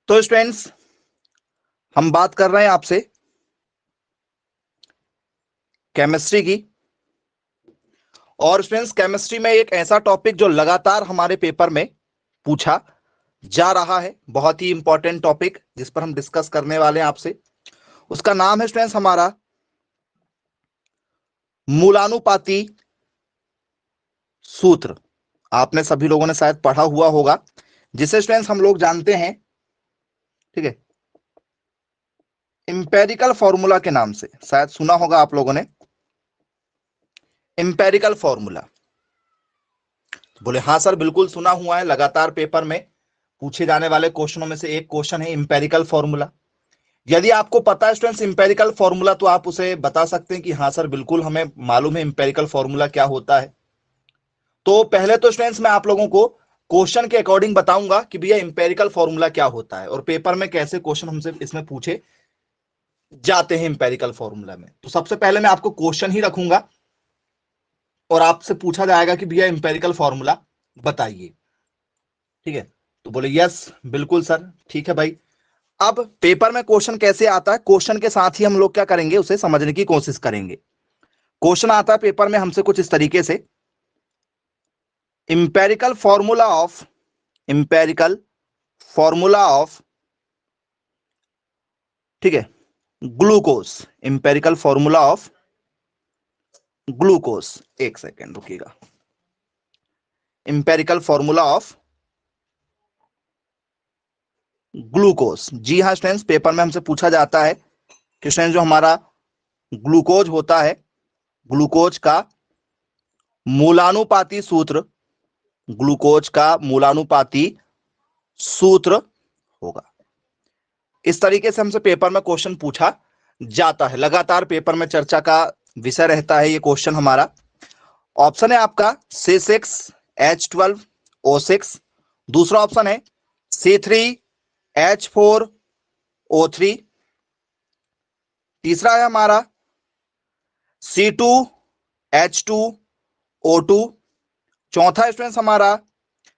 तो स्टूडेंट्स, हम बात कर रहे हैं आपसे केमिस्ट्री की। और स्टूडेंट्स, केमिस्ट्री में एक ऐसा टॉपिक जो लगातार हमारे पेपर में पूछा जा रहा है, बहुत ही इंपॉर्टेंट टॉपिक जिस पर हम डिस्कस करने वाले हैं आपसे, उसका नाम है स्टूडेंट्स हमारा मूलानुपाती सूत्र। आपने सभी लोगों ने शायद पढ़ा हुआ होगा, जिसे स्टूडेंट्स हम लोग जानते हैं, ठीक है, इंपेरिकल फॉर्मूला के नाम से। शायद सुना होगा आप लोगों ने इंपेरिकल फॉर्मूला। बोले हाँ सर, बिल्कुल सुना हुआ है, लगातार पेपर में पूछे जाने वाले क्वेश्चनों में से एक क्वेश्चन है इंपेरिकल फॉर्मूला। यदि आपको पता है स्टूडेंट्स इंपेरिकल फॉर्मूला, तो आप उसे बता सकते हैं कि हाँ सर, बिल्कुल हमें मालूम है इंपेरिकल फॉर्मूला क्या होता है। तो पहले तो स्टूडेंट्स मैं आप लोगों को क्वेश्चन के अकॉर्डिंग बताऊंगा कि भैया इंपेरिकल फॉर्मूला क्या होता है और पेपर में कैसे क्वेश्चन हमसे इसमें पूछे जाते हैं इंपेरिकल फॉर्मूला में। तो सबसे पहले मैं आपको क्वेश्चन ही रखूंगा और आपसे पूछा जाएगा कि भैया इंपेरिकल फॉर्मूला बताइए, ठीक है। तो बोले यस बिल्कुल सर, ठीक है भाई। अब पेपर में क्वेश्चन कैसे आता है, क्वेश्चन के साथ ही हम लोग क्या करेंगे, उसे समझने की कोशिश करेंगे। क्वेश्चन आता है पेपर में हमसे कुछ इस तरीके से, इंपेरिकल फॉर्मूला ऑफ, ठीक है, glucose, empirical formula of glucose. एक सेकेंड रुकिएगा। इंपेरिकल फॉर्मूला ऑफ ग्लूकोज, जी हाँ स्टूडेंट्स, पेपर में हमसे पूछा जाता है कि स्टूडेंट्स जो हमारा ग्लूकोज होता है, ग्लूकोज का मूलानुपाती सूत्र, ग्लूकोज का मूलानुपाती सूत्र होगा। इस तरीके से हमसे पेपर में क्वेश्चन पूछा जाता है, लगातार पेपर में चर्चा का विषय रहता है ये क्वेश्चन हमारा। ऑप्शन है आपका C6H12O6, दूसरा ऑप्शन है C3H4O3, तीसरा है हमारा C2H2O2, चौथा स्टूडेंट्स हमारा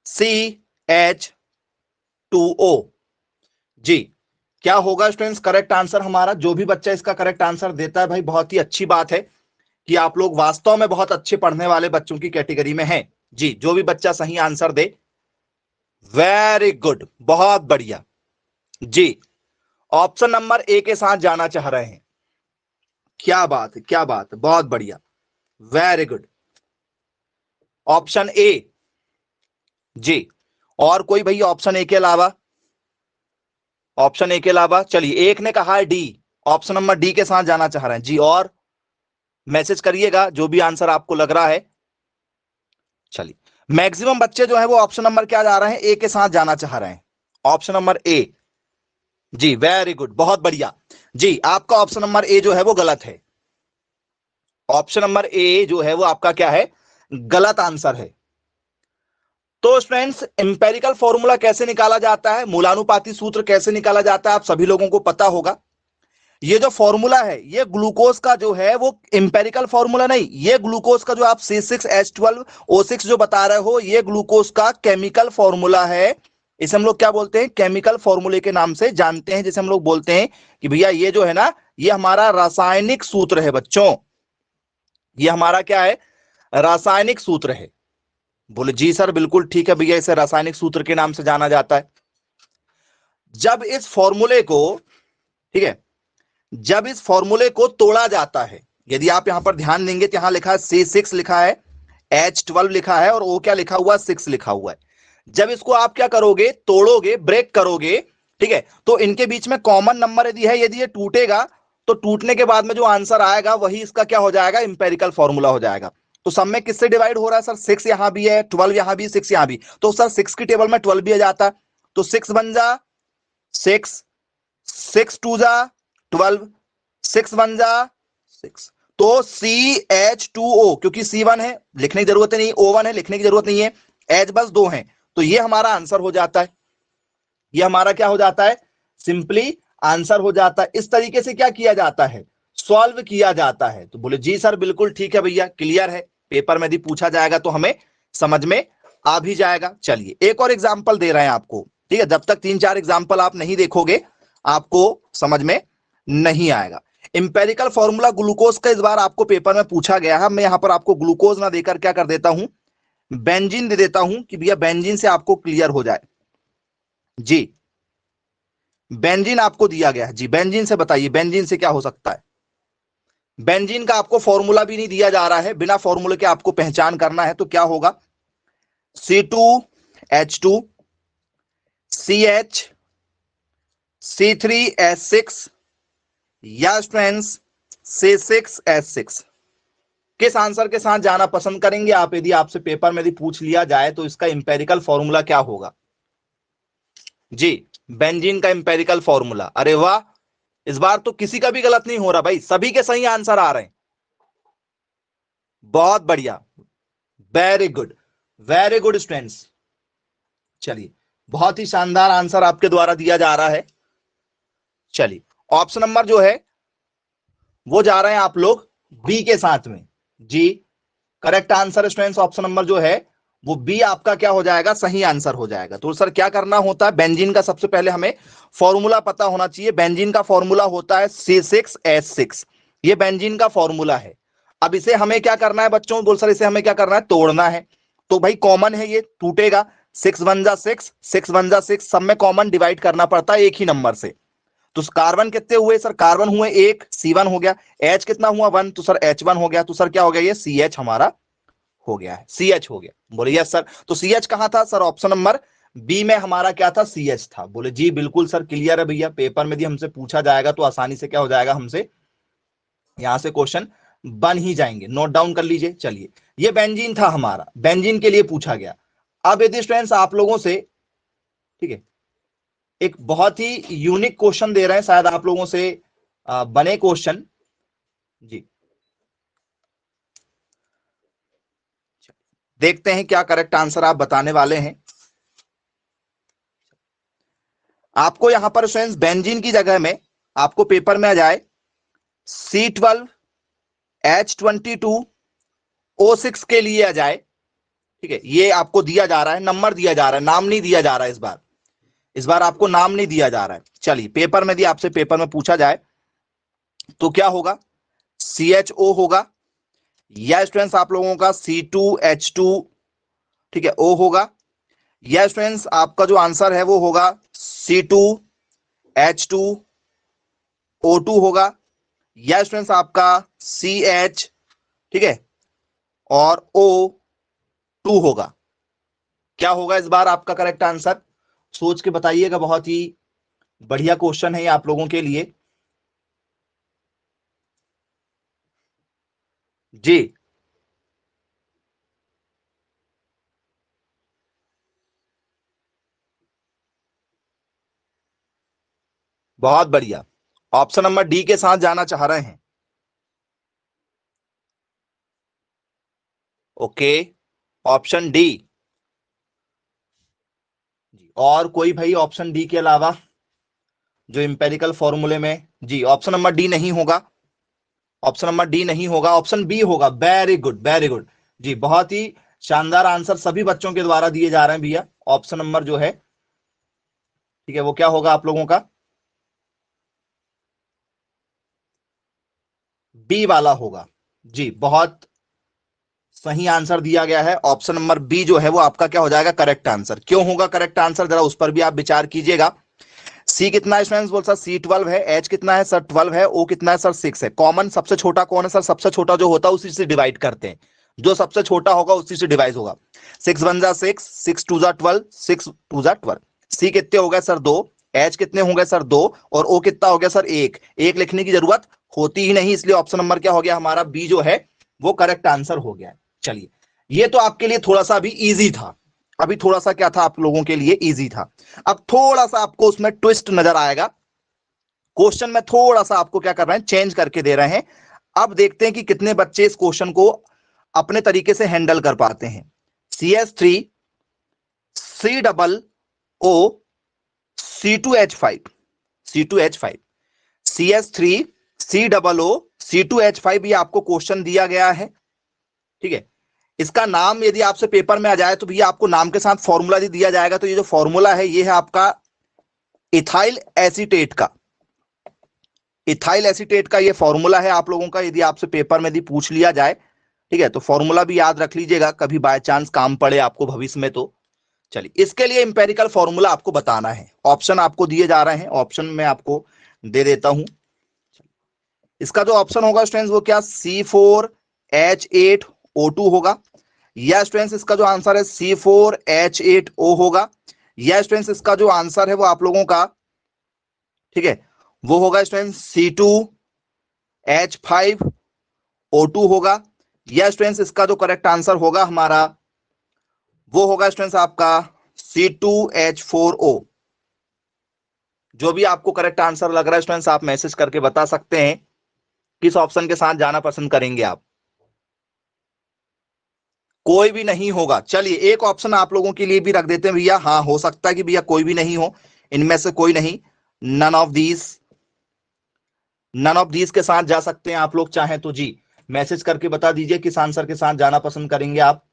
CH2O। जी, क्या होगा स्टूडेंट्स करेक्ट आंसर हमारा? जो भी बच्चा इसका करेक्ट आंसर देता है भाई, बहुत ही अच्छी बात है कि आप लोग वास्तव में बहुत अच्छे पढ़ने वाले बच्चों की कैटेगरी में हैं। जी, जो भी बच्चा सही आंसर दे, वेरी गुड, बहुत बढ़िया। जी, ऑप्शन नंबर ए के साथ जाना चाह रहे हैं, क्या बात है, क्या बात है, बहुत बढ़िया, वेरी गुड, ऑप्शन ए। जी, और कोई भैया ऑप्शन ए के अलावा? ऑप्शन ए के अलावा, चलिए, एक ने कहा है डी, ऑप्शन नंबर डी के साथ जाना चाह रहे हैं। जी, और मैसेज करिएगा जो भी आंसर आपको लग रहा है। चलिए, मैक्सिमम बच्चे जो है वो ऑप्शन नंबर क्या जा रहे हैं, ए के साथ जाना चाह रहे हैं, ऑप्शन नंबर ए। जी, वेरी गुड, बहुत बढ़िया। जी, आपका ऑप्शन नंबर ए जो है वो गलत है, ऑप्शन नंबर ए जो है वो आपका क्या है, गलत आंसर है। तो स्टूडेंट्स, इंपेरिकल फॉर्मूला कैसे निकाला जाता है, मूलानुपाती सूत्र कैसे निकाला जाता है, आप सभी लोगों को पता होगा। ये जो फॉर्मूला है, ये ग्लूकोज का जो है वो इंपेरिकल फॉर्मूला नहीं, ये ग्लूकोज का जो आप C6H12O6 जो बता रहे हो, ये ग्लूकोज का केमिकल फॉर्मूला है। इसे हम लोग क्या बोलते हैं, केमिकल फॉर्मूले के नाम से जानते हैं, जिसे हम लोग बोलते हैं कि भैया ये जो है ना, ये हमारा रासायनिक सूत्र है बच्चों, ये हमारा क्या है, रासायनिक सूत्र है। बोले जी सर बिल्कुल ठीक है भैया, इसे रासायनिक सूत्र के नाम से जाना जाता है। जब इस फॉर्मूले को, ठीक है, जब इस फॉर्मूले को तोड़ा जाता है, यदि आप यहां पर ध्यान देंगे तो यहां लिखा है C6 लिखा है, H12 लिखा है और O क्या लिखा हुआ है, 6 लिखा हुआ है। जब इसको आप क्या करोगे, तोड़ोगे, ब्रेक करोगे, ठीक है, तो इनके बीच में कॉमन नंबर यदि है, यदि ये टूटेगा तो टूटने के बाद में जो आंसर आएगा वही इसका क्या हो जाएगा, इंपेरिकल फॉर्मूला हो जाएगा। तो सब में किससे डिवाइड हो रहा है सर, 6 यहां भी है, 12 यहां भी, 6 यहां भी, तो सर 6 की टेबल में 12 भी आ जाता है, तो 6 बन जा 6, 6 2 जा 12, 6 1 जा 6, तो CH2O, क्योंकि C1 है लिखने की जरूरत नहीं, O1 है लिखने की जरूरत नहीं है, H बस 2 है, तो ये हमारा आंसर हो जाता है, ये हमारा क्या हो जाता है, सिंपली आंसर हो जाता है। इस तरीके से क्या किया जाता है, सॉल्व किया जाता है। तो बोले जी सर बिल्कुल ठीक है भैया, क्लियर है, पेपर में यदि पूछा जाएगा तो हमें समझ में आ भी जाएगा। चलिए, एक और एग्जांपल दे रहे हैं आपको, ठीक है, जब तक 3-4 एग्जाम्पल आप नहीं देखोगे आपको समझ में नहीं आएगा। इंपेरिकल फॉर्मूला ग्लूकोज का इस बार आपको पेपर में पूछा गया है। मैं यहां पर आपको ग्लूकोज ना देकर क्या कर देता हूं, बेंजीन दे देता हूं कि भैया बेंजीन से आपको क्लियर हो जाए। जी बेंजीन आपको दिया गया है जी, बेंजीन से बताइए बेंजीन से क्या हो सकता है। बेंजीन का आपको फॉर्मूला भी नहीं दिया जा रहा है, बिना फॉर्मूले के आपको पहचान करना है। तो क्या होगा, C2H2 CH C3H6 या स्टूडेंट्स C6H6। किस आंसर के साथ जाना पसंद करेंगे आप? यदि आपसे पेपर में यदि पूछ लिया जाए तो इसका इंपेरिकल फॉर्मूला क्या होगा? जी बेंजीन का इंपेरिकल फॉर्मूला। अरे वाह, इस बार तो किसी का भी गलत नहीं हो रहा भाई, सभी के सही आंसर आ रहे हैं। बहुत बढ़िया, very good, very good students. चलिए बहुत ही शानदार आंसर आपके द्वारा दिया जा रहा है। चलिए ऑप्शन नंबर जो है वो जा रहे हैं आप लोग बी के साथ में। जी correct answer students, option number जो है वो बी आपका क्या हो जाएगा, सही आंसर हो जाएगा। तो सर क्या करना होता है, बेंजीन का सबसे पहले हमें फॉर्मूला पता होना चाहिए। बेंजीन का फॉर्मूला होता है C6H6, ये बेंजीन का फॉर्मूला है। अब इसे हमें क्या करना है बच्चों, बोल सर इसे हमें क्या करना है, तोड़ना है। तो भाई कॉमन है, ये टूटेगा, 6 1 जा 6, 6 1 जा 6, सब में कॉमन डिवाइड करना पड़ता है एक ही नंबर से। तो कार्बन कितने हुए सर, कार्बन हुए 1, C1 हो गया। H कितना हुआ 1, तो सर H1 हो गया। तो सर क्या हो गया, ये CH हमारा हो गया है, CH हो गया। बोले यस सर। तो CH कहां था सर, ऑप्शन नंबर बी में हमारा क्या था, CH था। बोले जी बिल्कुल सर, क्लियर है भैया। पेपर में यदि हमसे पूछा जाएगा तो आसानी से क्या हो जाएगा, हमसे यहां से क्वेश्चन बन ही जाएंगे। नोट डाउन कर लीजिए। चलिए ये बेंजीन था हमारा, बेंजीन के लिए पूछा गया। अब यदि स्टूडेंट्स आप लोगों से, ठीक है, एक बहुत ही यूनिक क्वेश्चन दे रहे हैं, शायद आप लोगों से बने क्वेश्चन। जी देखते हैं क्या करेक्ट आंसर आप बताने वाले हैं। आपको यहां पर स्टूडेंट्स बेंजीन की जगह में आपको पेपर में आ जाए C12H22O6 के लिए आ जाए। ठीक है, ये आपको दिया जा रहा है, नंबर दिया जा रहा है, नाम नहीं दिया जा रहा है। इस बार आपको नाम नहीं दिया जा रहा है। चलिए पेपर में, यदि आपसे पेपर में पूछा जाए तो क्या होगा, CHO होगा, या स्टूडेंट्स आप लोगों का C2H2, ठीक है, O होगा, या स्टूडेंट्स आपका जो आंसर है वो होगा C2H2O2 होगा, या स्टूडेंट्स आपका CH, ठीक है, और O2 होगा। क्या होगा इस बार आपका करेक्ट आंसर, सोच के बताइएगा। बहुत ही बढ़िया क्वेश्चन है ये आप लोगों के लिए। जी बहुत बढ़िया, ऑप्शन नंबर डी के साथ जाना चाह रहे हैं। Okay, option D. और कोई भाई ऑप्शन डी के अलावा जो इंपेरिकल फॉर्मूले में, जी ऑप्शन नंबर डी नहीं होगा, ऑप्शन नंबर डी नहीं होगा, ऑप्शन बी होगा। वेरी गुड, वेरी गुड जी, बहुत ही शानदार आंसर सभी बच्चों के द्वारा दिए जा रहे हैं भैया। ऑप्शन नंबर जो है, ठीक है, वो क्या होगा आप लोगों का, बी वाला होगा। जी बहुत सही आंसर दिया गया है, ऑप्शन नंबर बी जो है वो आपका क्या हो जाएगा, करेक्ट आंसर। क्यों होगा करेक्ट आंसर, जरा उस पर भी आप विचार कीजिएगा। सी कितना है स्टूडेंट्स, बोल सर C12 है, एच कितना है सर 12 है, ओ कितना है सर 6 है। कॉमन सबसे छोटा कौन है सर, सबसे छोटा जो होता है उसी से डिवाइड करते हैं, जो सबसे छोटा होगा उसी से डिवाइड होगा। 6 1 जा 6, 6 2 जा 12, 6 2 जा 12। सी कितने हो गए सर 2, एच कितने हो गए सर 2, और ओ कितना हो गया सर 1। एक लिखने की जरूरत होती ही नहीं, इसलिए ऑप्शन नंबर क्या हो गया हमारा, बी जो है वो करेक्ट आंसर हो गया है। चलिए ये तो आपके लिए थोड़ा सा अभी इजी था, अभी थोड़ा सा क्या था आप लोगों के लिए इजी था। अब थोड़ा सा आपको उसमें ट्विस्ट नजर आएगा, क्वेश्चन में थोड़ा सा आपको क्या कर रहे हैं, चेंज करके दे रहे हैं। अब देखते हैं कि कितने बच्चे इस क्वेश्चन को अपने तरीके से हैंडल कर पाते हैं। CS3 COO C2H5, C2H5, CS3 COO C2H5, ये आपको क्वेश्चन दिया गया है। ठीक है, इसका नाम यदि आपसे पेपर में आ जाए तो भैया आपको नाम के साथ फॉर्मूला दिया जाएगा। तो ये जो फॉर्मूला है ये है आपका इथाइल एसीटेट का, इथाइल एसीटेट का ये फॉर्मूला है आप लोगों का, यदि आपसे पेपर में यदि पूछ लिया जाए, ठीक है, तो फॉर्मूला भी याद रख लीजिएगा, कभी बाय चांस काम पड़े आपको भविष्य में तो। चलिए, इसके लिए इंपेरिकल फॉर्मूला आपको बताना है। ऑप्शन आपको दिए जा रहे हैं, ऑप्शन में आपको दे देता हूं। इसका जो ऑप्शन होगा स्टूडेंट्स वो क्या, C4H8O2 होगा, या स्टूडेंट्स इसका जो आंसर है C4H8O होगा, या स्टूडेंट्स इसका जो आंसर है वो आप लोगों का, ठीक है, वो होगा स्टूडेंट्स C2H5O2 होगा, या स्टूडेंट्स इसका जो करेक्ट आंसर होगा हमारा वो होगा स्टूडेंट्स आपका C2H4O। जो भी आपको करेक्ट आंसर लग रहा है स्टूडेंट्स आप मैसेज करके बता सकते हैं किस ऑप्शन के साथ जाना पसंद करेंगे आप। कोई भी नहीं होगा, चलिए एक ऑप्शन आप लोगों के लिए भी रख देते हैं भैया, हाँ हो सकता है कि भैया कोई भी नहीं हो, इनमें से कोई नहीं, नन ऑफ दीज के साथ जा सकते हैं आप लोग चाहें तो। जी मैसेज करके बता दीजिए किस आंसर के साथ जाना पसंद करेंगे आप।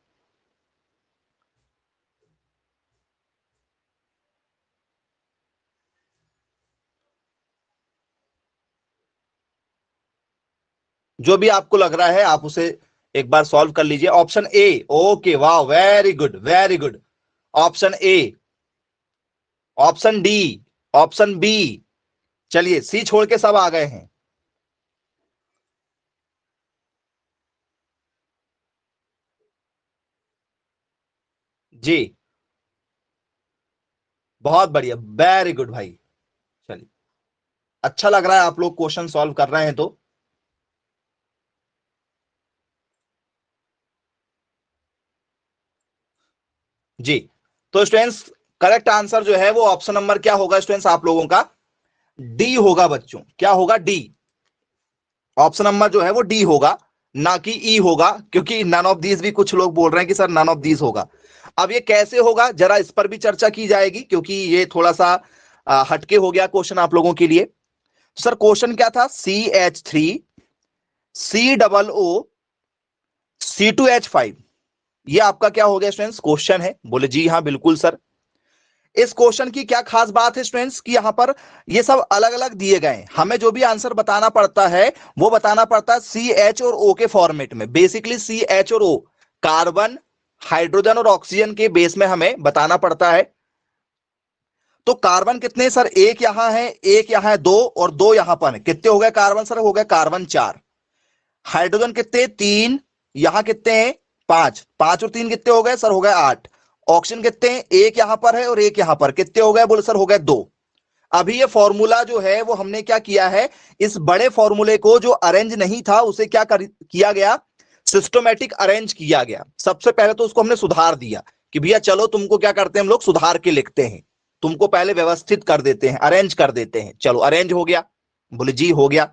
जो भी आपको लग रहा है आप उसे एक बार सॉल्व कर लीजिए। ऑप्शन ए, ओके वाह, very good very good. Option A, option D, option B, चलिए सी छोड़ के सब आ गए हैं। जी बहुत बढ़िया, वेरी गुड भाई। चलिए अच्छा लग रहा है आप लोग क्वेश्चन सॉल्व कर रहे हैं तो। जी तो स्टूडेंट्स करेक्ट आंसर जो है वो ऑप्शन नंबर क्या होगा स्टूडेंट्स आप लोगों का, डी होगा बच्चों। क्या होगा, डी। ऑप्शन नंबर जो है वो डी होगा, ना कि ई होगा, क्योंकि नन ऑफ दीज भी कुछ लोग बोल रहे हैं कि सर नन ऑफ दीज होगा। अब ये कैसे होगा जरा इस पर भी चर्चा की जाएगी, क्योंकि ये थोड़ा सा हटके हो गया क्वेश्चन आप लोगों के लिए। सर क्वेश्चन क्या था, CH3COO C2H5, ये आपका क्या हो गया स्टूडेंट्स क्वेश्चन है। बोले जी हाँ बिल्कुल सर। इस क्वेश्चन की क्या खास बात है स्टूडेंट्स कि यहां पर ये सब अलग अलग दिए गए हैं, हमें जो भी आंसर बताना पड़ता है वो बताना पड़ता है CH और O के फॉर्मेट में। बेसिकली CH और O कार्बन, हाइड्रोजन और ऑक्सीजन के बेस में हमें बताना पड़ता है। तो कार्बन कितने सर, एक यहां है, एक यहां है, दो, और दो यहां पर है, कितने हो गए कार्बन सर, हो गए कार्बन 4। हाइड्रोजन कितने, 3, यहां कितने हैं, 5, 5 और 3 कितने हो गए सर, हो गए 8। ऑक्सीजन कितने हैं, एक यहां पर है और एक यहां पर, कितने हो गए, बोले सर हो गए 2। अभी ये फॉर्मूला जो है वो हमने क्या किया है, इस बड़े फॉर्मूले को जो अरेंज नहीं था उसे क्या किया गया, सिस्टमैटिक अरेंज किया गया। सबसे पहले तो उसको हमने सुधार दिया कि भैया चलो तुमको क्या करते हैं हम लोग, सुधार के लिखते हैं, तुमको पहले व्यवस्थित कर देते हैं, अरेंज कर देते हैं। चलो अरेंज हो गया, बोले जी हो गया।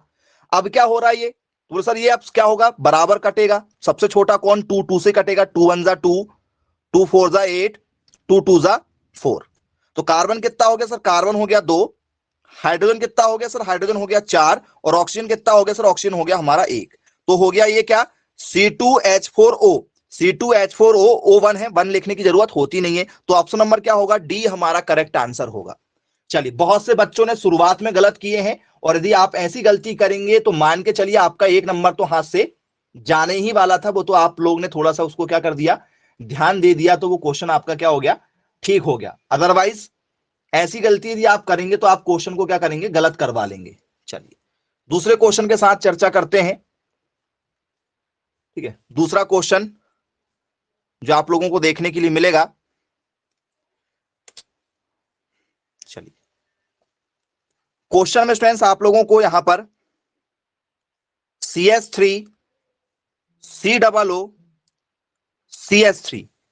अब क्या हो रहा है ये, बोले सर ये अब क्या होगा, बराबर कटेगा। सबसे छोटा कौन, 2, 2 से कटेगा, 2 1 जा 2, 2 4 जा 8, 2 2 जा 4। तो कार्बन कितना हो गया सर, कार्बन हो गया 2, हाइड्रोजन कितना हो गया सर, हाइड्रोजन हो गया 4, और ऑक्सीजन कितना हो गया सर, ऑक्सीजन हो गया हमारा 1। तो हो गया ये क्या, C2H4O। C2H4O O1 है, 1 लिखने की जरूरत होती नहीं है, तो ऑप्शन नंबर क्या होगा, डी हमारा करेक्ट आंसर होगा। चलिए बहुत से बच्चों ने शुरुआत में गलत किए हैं, और यदि आप ऐसी गलती करेंगे तो मान के चलिए आपका 1 नंबर तो हाथ से जाने ही वाला था। वो तो आप लोग ने थोड़ा सा उसको क्या कर दिया, ध्यान दे दिया, तो वो क्वेश्चन आपका क्या हो गया, ठीक हो गया। अदरवाइज ऐसी गलती यदि आप करेंगे तो आप क्वेश्चन को क्या करेंगे, गलत करवा लेंगे। चलिए दूसरे क्वेश्चन के साथ चर्चा करते हैं। ठीक है, दूसरा क्वेश्चन जो आप लोगों को देखने के लिए मिलेगा, चलिए क्वेश्चन में स्टूडेंट्स आप लोगों को यहां पर CH3COO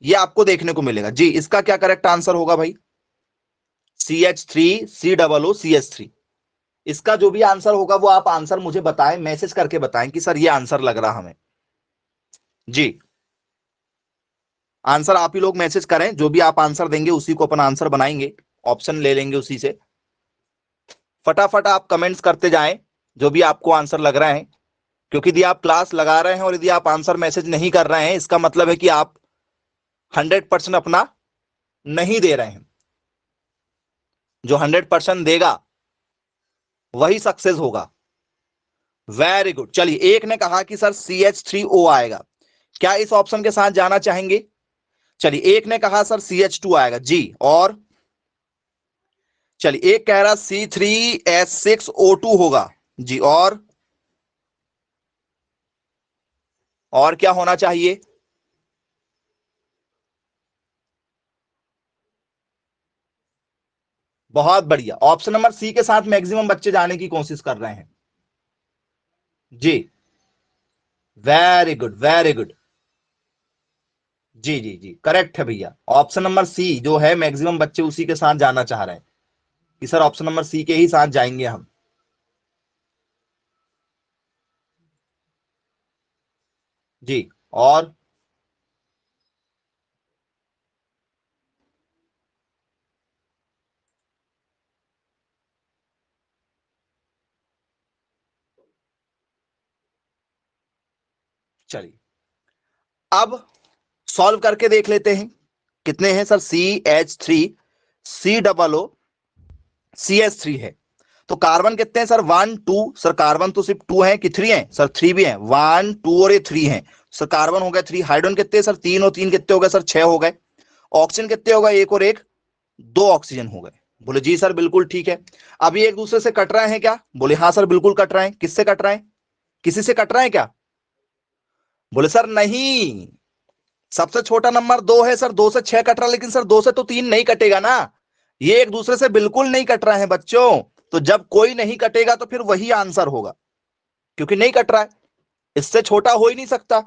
ये आपको देखने को मिलेगा। जी इसका क्या करेक्ट आंसर होगा भाई, CH3COO इसका जो भी आंसर होगा वो आप आंसर मुझे बताएं, मैसेज करके बताएं कि सर ये आंसर लग रहा हमें। जी आंसर आप ही लोग मैसेज करें, जो भी आप आंसर देंगे उसी को अपन आंसर बनाएंगे, ऑप्शन ले लेंगे उसी से। फटाफट आप कमेंट्स करते जाएं जो भी आपको आंसर लग रहा है। क्योंकि यदि आप क्लास लगा रहे हैं और यदि आप आंसर मैसेज नहीं कर रहे हैं, इसका मतलब है कि आप 100% अपना नहीं दे रहे हैं। जो 100% देगा वही सक्सेस होगा। Very good. चलिए, एक ने कहा कि सर CH3O आएगा, क्या इस ऑप्शन के साथ जाना चाहेंगे? चलिए, एक ने कहा सर CH2 आएगा जी, और चलिए एक कह रहा C3H6O2 होगा जी, और क्या होना चाहिए? बहुत बढ़िया, ऑप्शन नंबर सी के साथ मैक्सिमम बच्चे जाने की कोशिश कर रहे हैं जी। Very good, very good. जी जी जी, करेक्ट है भैया। ऑप्शन नंबर सी जो है, मैक्सिमम बच्चे उसी के साथ जाना चाह रहे हैं कि सर ऑप्शन नंबर सी के ही साथ जाएंगे हम। जी, और चलिए अब सॉल्व करके देख लेते हैं। कितने हैं सर? CH3 COO CH3 है। तो कार्बन कितने हैं सर? 1 2। सर कार्बन तो सिर्फ 2 है कि 3 है? सर 3 भी है। 1 2 और ये 3 है। सर कार्बन हो गया 3। हाइड्रोजन कितने हैं सर? 3 और 3 कितने हो गए सर? 6 हो गए। ऑक्सीजन कितने हो गए? 1 और 1 2 ऑक्सीजन हो गए। बोले जी सर बिल्कुल ठीक है। अब ये एक दूसरे से कट रहे हैं क्या? बोले हाँ सर बिल्कुल कट रहे हैं। किससे कट रहे हैं? किसी से कट रहे हैं क्या? बोले सर नहीं, सबसे छोटा नंबर 2 है सर, 2 से 6 कट रहा है, लेकिन सर 2 से तो 3 नहीं कटेगा ना। ये एक दूसरे से बिल्कुल नहीं कट रहे हैं बच्चों। तो जब कोई नहीं कटेगा तो फिर वही आंसर होगा, क्योंकि नहीं कट रहा है। इससे छोटा हो ही नहीं सकता,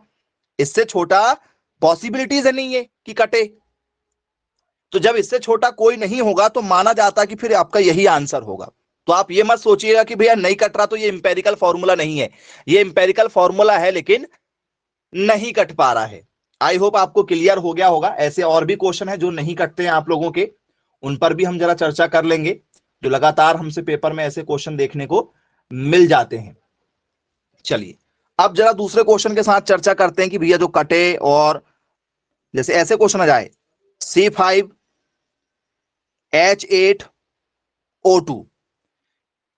इससे छोटा पॉसिबिलिटीज है नहीं है कि कटे। तो जब इससे छोटा कोई नहीं होगा तो माना जाता कि फिर आपका यही आंसर होगा। तो आप ये मत सोचिएगा कि भैया नहीं कट रहा तो ये इंपेरिकल फॉर्मूला नहीं है। ये इंपेरिकल फॉर्मूला है, लेकिन नहीं कट पा रहा है। आई होप आपको क्लियर हो गया होगा। ऐसे और भी क्वेश्चन है जो नहीं कटते हैं आप लोगों के, उन पर भी हम जरा चर्चा कर लेंगे, जो लगातार हमसे पेपर में ऐसे क्वेश्चन देखने को मिल जाते हैं। चलिए अब जरा दूसरे क्वेश्चन के साथ चर्चा करते हैं कि भैया जो कटे, और जैसे ऐसे क्वेश्चन आ जाए C5H8O2,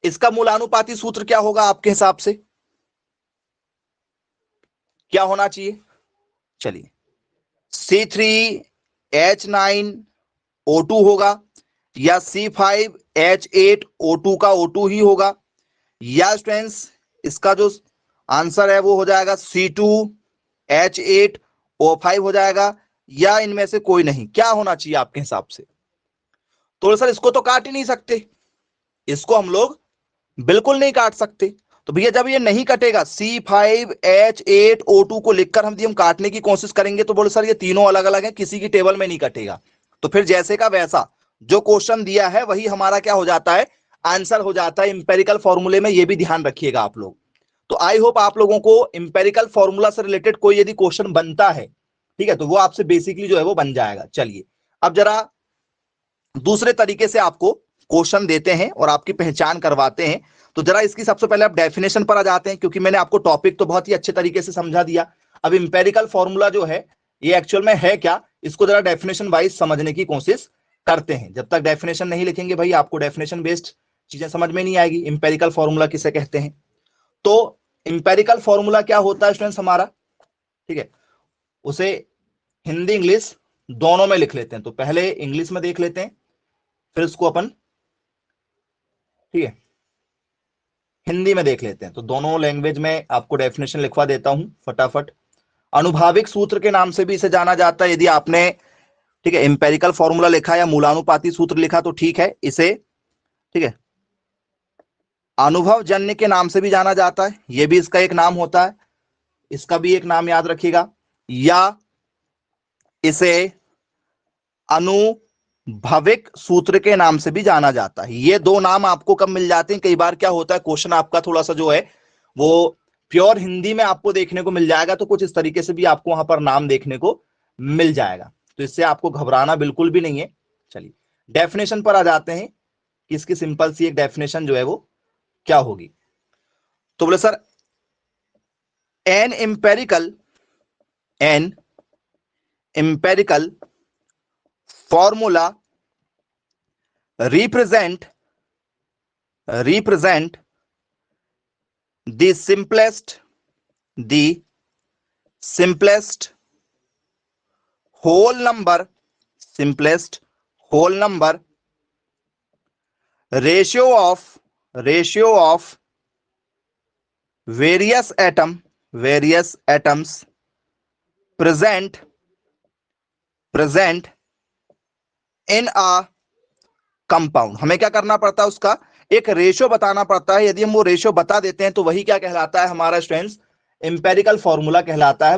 इसका मूलानुपाती सूत्र क्या होगा आपके हिसाब से? क्या होना चाहिए? चलिए, C3H9O2 होगा, या C5H8O2 का O2 ही होगा, या स्टूडेंट्स इसका जो आंसर है वो हो जाएगा C2H8O5 हो जाएगा, या इनमें से कोई नहीं? क्या होना चाहिए आपके हिसाब से? तो सर इसको तो काट ही नहीं सकते, इसको हम लोग बिल्कुल नहीं काट सकते। तो भैया जब ये नहीं कटेगा, C5H8O2 को लिखकर हम काटने की कोशिश करेंगे तो बोले सर ये तीनों अलग अलग हैं, किसी की टेबल में नहीं कटेगा। तो फिर जैसे का वैसा जो क्वेश्चन दिया है वही हमारा क्या हो जाता है? आंसर हो जाता है। इंपेरिकल फॉर्मूले में ये भी ध्यान रखिएगा आप लोग। तो आई होप आप लोगों को इंपेरिकल फॉर्मूला से रिलेटेड कोई यदि क्वेश्चन बनता है, ठीक है, तो वो आपसे बेसिकली जो है वो बन जाएगा। चलिए अब जरा दूसरे तरीके से आपको क्वेश्चन देते हैं और आपकी पहचान करवाते हैं। तो जरा इसकी सबसे पहले आप डेफिनेशन पर आ जाते हैं, क्योंकि मैंने आपको टॉपिक तो बहुत ही अच्छे तरीके से समझा दिया। अब इंपेरिकल फॉर्मूला जो है ये एक्चुअल में है क्या, इसको जरा डेफिनेशन वाइज समझने की कोशिश करते हैं। जब तक डेफिनेशन नहीं लिखेंगे भाई आपको डेफिनेशन बेस्ड चीजें समझ में नहीं आएगी। इंपेरिकल फॉर्मूला किसे कहते हैं? तो इंपेरिकल फॉर्मूला क्या होता है स्टूडेंट्स हमारा, ठीक है, उसे हिंदी इंग्लिश दोनों में लिख लेते हैं। तो पहले इंग्लिश में देख लेते हैं, फिर उसको अपन, ठीक है, हिंदी में देख लेते हैं। तो दोनों लैंग्वेज में आपको डेफिनेशन लिखवा देता हूं फटाफट। अनुभाविक सूत्र के नाम से भी इसे जाना जाता है। यदि आपने, ठीक है, इंपेरिकल फॉर्मूला लिखा या मूलानुपाती सूत्र लिखा तो ठीक है, इसे, ठीक है, अनुभवजन्य के नाम से भी जाना जाता है, यह भी इसका एक नाम होता है, इसका भी एक नाम याद रखिएगा। या इसे अनुभविक सूत्र के नाम से भी जाना जाता है। ये दो नाम आपको कब मिल जाते हैं? कई बार क्या होता है क्वेश्चन आपका थोड़ा सा जो है वो प्योर हिंदी में आपको देखने को मिल जाएगा, तो कुछ इस तरीके से भी आपको वहां पर नाम देखने को मिल जाएगा। तो इससे आपको घबराना बिल्कुल भी नहीं है। चलिए डेफिनेशन पर आ जाते हैं कि इसकी सिंपल सी एक डेफिनेशन जो है वो क्या होगी। तो बोले sir an empirical formula represent the simplest whole number ratio of various atoms present in a compound. हमें क्या करना पड़ता है, उसका एक रेशियो बताना पड़ता है। यदि हम वो रेशियो बता देते हैं तो वही क्या कहलाता है हमारा स्टूडेंट्स, इंपेरिकल फॉर्मूला कहलाता है,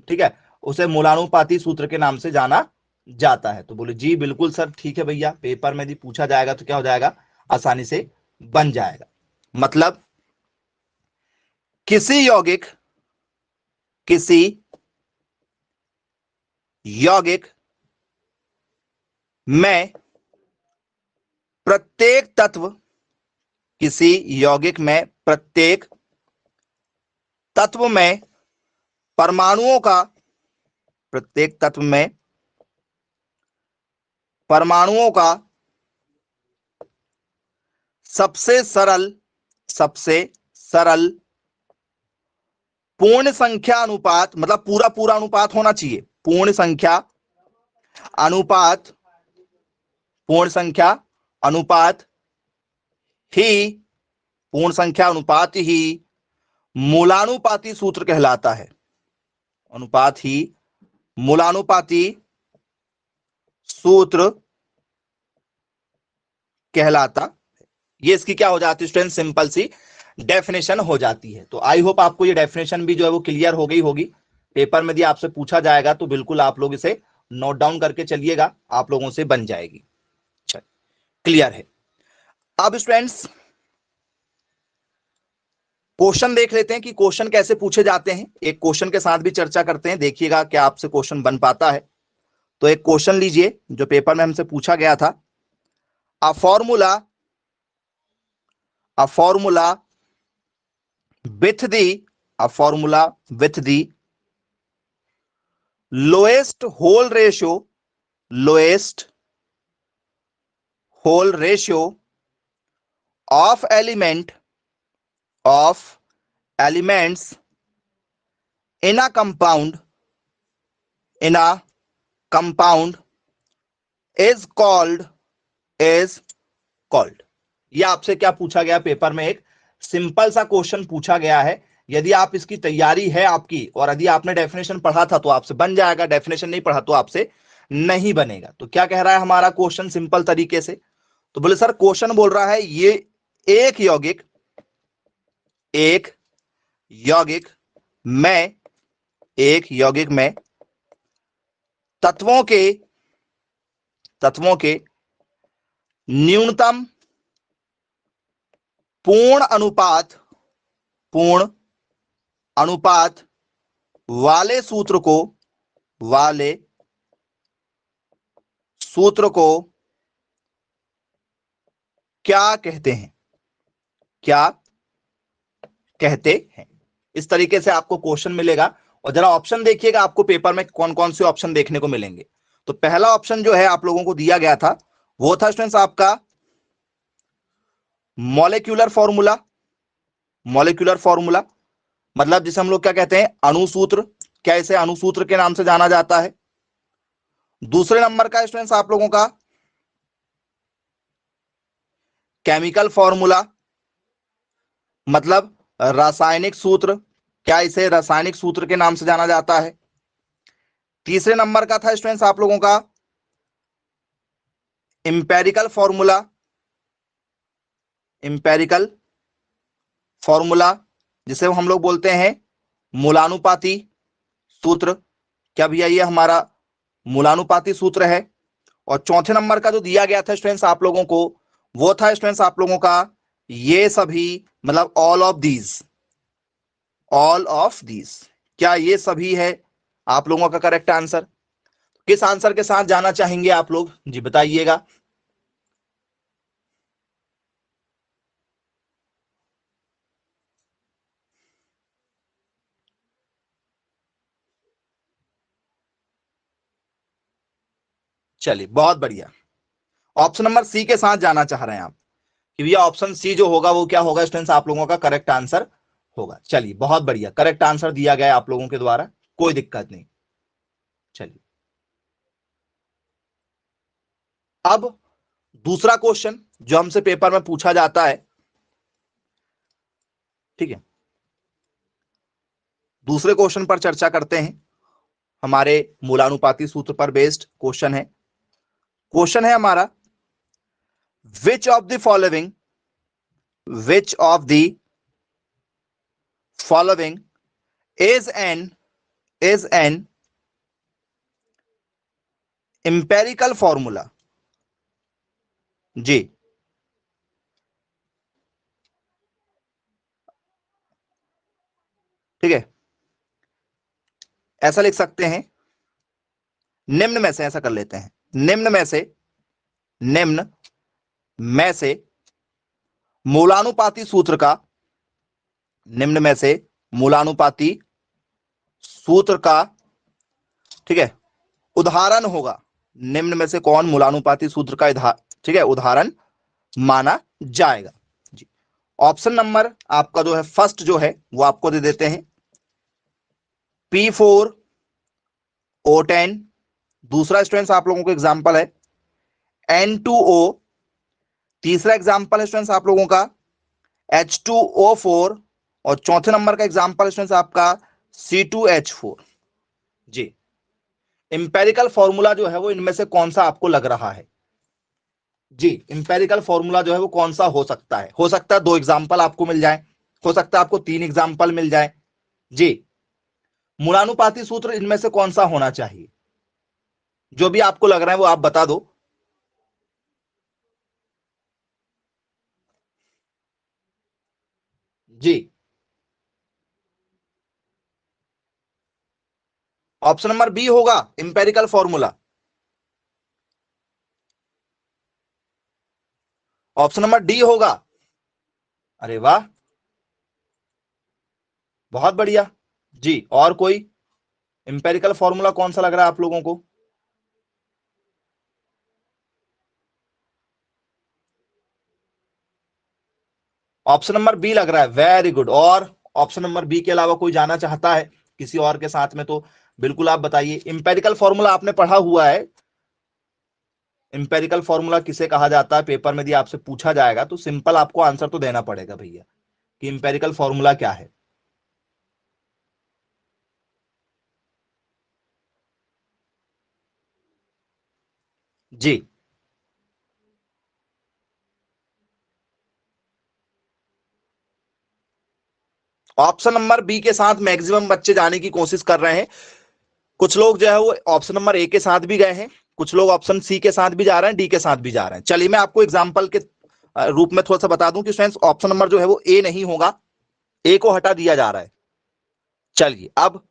ठीक है, उसे मूलानुपाती सूत्र के नाम से जाना जाता है। तो बोले जी बिल्कुल सर, ठीक है भैया, पेपर में यदि पूछा जाएगा तो क्या हो जाएगा, आसानी से बन जाएगा। मतलब किसी यौगिक में प्रत्येक तत्व, किसी यौगिक में प्रत्येक तत्व में परमाणुओं का सबसे सरल पूर्ण संख्या अनुपात, मतलब पूरा अनुपात होना चाहिए, पूर्ण संख्या अनुपात ही मूलानुपाती सूत्र कहलाता है। मूलानुपाती सूत्र कहलाता। ये इसकी क्या हो जाती है स्टूडेंट, सिंपल सी डेफिनेशन हो जाती है। तो आई होप आपको ये डेफिनेशन भी जो है वो क्लियर हो गई होगी। पेपर में यदि आपसे पूछा जाएगा तो बिल्कुल आप लोग इसे नोट डाउन करके चलिएगा, आप लोगों से बन जाएगी। चल क्लियर है। अब स्टूडेंट्स क्वेश्चन देख लेते हैं कि क्वेश्चन कैसे पूछे जाते हैं। एक क्वेश्चन के साथ भी चर्चा करते हैं, देखिएगा क्या आपसे क्वेश्चन बन पाता है। तो एक क्वेश्चन लीजिए जो पेपर में हमसे पूछा गया था। A formula with the lowest whole ratio of elements in a compound is called। ये आपसे क्या पूछा गया पेपर में, एक सिंपल सा क्वेश्चन पूछा गया है। यदि आप इसकी तैयारी है आपकी और यदि आपने डेफिनेशन पढ़ा था तो आपसे बन जाएगा, डेफिनेशन नहीं पढ़ा तो आपसे नहीं बनेगा। तो क्या कह रहा है हमारा क्वेश्चन सिंपल तरीके से, तो बोले सर क्वेश्चन बोल रहा है ये एक यौगिक में तत्वों के न्यूनतम पूर्ण अनुपात वाले सूत्र को क्या कहते हैं। इस तरीके से आपको क्वेश्चन मिलेगा। और जरा ऑप्शन देखिएगा आपको पेपर में कौन कौन से ऑप्शन देखने को मिलेंगे। तो पहला ऑप्शन जो है आप लोगों को दिया गया था वो था स्टूडेंट्स आपका मॉलिक्यूलर फॉर्मूला, मतलब जिसे हम लोग क्या कहते हैं, अणुसूत्र। क्या इसे अणुसूत्र के नाम से जाना जाता है। दूसरे नंबर का स्टूडेंट्स आप लोगों का केमिकल फॉर्मूला, मतलब रासायनिक सूत्र। क्या इसे रासायनिक सूत्र के नाम से जाना जाता है। तीसरे नंबर का था स्टूडेंट्स आप लोगों का इंपेरिकल फॉर्मूला, जिसे हम लोग बोलते हैं मूलानुपाती सूत्र। क्या भैया ये हमारा मूलानुपाती सूत्र है। और चौथे नंबर का जो दिया गया था स्टूडेंट्स आप लोगों को वो था स्टूडेंट्स आप लोगों का ये सभी, मतलब ऑल ऑफ दीज। क्या ये सभी है आप लोगों का करेक्ट आंसर। किस आंसर के साथ जाना चाहेंगे आप लोग जी बताइएगा। चलिए बहुत बढ़िया। ऑप्शन नंबर सी के साथ जाना चाह रहे हैं आप कि भैया ऑप्शन सी जो होगा वो क्या होगा स्टूडेंट्स, आप लोगों का करेक्ट आंसर होगा। चलिए बहुत बढ़िया, करेक्ट आंसर दिया गया है आप लोगों के द्वारा, कोई दिक्कत नहीं। चलिए अब दूसरा क्वेश्चन जो हमसे पेपर में पूछा जाता है, ठीक है, दूसरे क्वेश्चन पर चर्चा करते हैं। हमारे मूलानुपाती सूत्र पर बेस्ड क्वेश्चन है। क्वेश्चन है हमारा, which of the following, which of the following is an empirical formula. जी ठीक है, ऐसा लिख सकते हैं, निम्न में से, ऐसा कर लेते हैं, निम्न में से मूलानुपाती सूत्र का, निम्न में से मूलानुपाती सूत्र का, ठीक है, उदाहरण होगा। निम्न में से कौन मूलानुपाती सूत्र का ठीक है उदाहरण माना जाएगा। जी ऑप्शन नंबर आपका जो है फर्स्ट जो है वो आपको दे देते हैं, P4O10। दूसरा स्टूडेंट्स आप लोगों को एग्जांपल है N2O। तीसरा एग्जांपल है स्टूडेंट्स आप लोगों का H2O4। और चौथे नंबर का एग्जांपल स्टूडेंट्स आपका C2H4। जी इंपेरिकल फॉर्मूला जो है वो इनमें से कौन सा आपको लग रहा है? जी इंपेरिकल फॉर्मूला जो है वो कौन सा हो सकता है? हो सकता है 2 एग्जांपल आपको मिल जाए, हो सकता है आपको 3 एग्जांपल मिल जाए। जी मूलानुपाती सूत्र इनमें से कौन सा होना चाहिए? जो भी आपको लग रहा है वो आप बता दो। जी ऑप्शन नंबर बी होगा empirical formula. Option number D होगा। अरे वाह, बहुत बढ़िया। जी और कोई इंपेरिकल फॉर्मूला कौन सा लग रहा है आप लोगों को? ऑप्शन नंबर बी लग रहा है, वेरी गुड। और ऑप्शन नंबर बी के अलावा कोई जाना चाहता है किसी और के साथ में तो बिल्कुल आप बताइए। इंपेरिकल फॉर्मूला आपने पढ़ा हुआ है, इंपेरिकल फॉर्मूला किसे कहा जाता है? पेपर में यदि आपसे पूछा जाएगा तो सिंपल आपको आंसर तो देना पड़ेगा भैया कि इंपेरिकल फॉर्मूला क्या है। जी ऑप्शन नंबर बी के साथ मैक्सिमम बच्चे जाने की कोशिश कर रहे हैं। कुछ लोग जो है वो ऑप्शन नंबर ए के साथ भी गए हैं, कुछ लोग ऑप्शन सी के साथ भी जा रहे हैं, डी के साथ भी जा रहे हैं। चलिए मैं आपको एग्जांपल के रूप में थोड़ा सा बता दूं कि फ्रेंड्स ऑप्शन नंबर जो है वो ए नहीं होगा, ए को हटा दिया जा रहा है। चलिए अब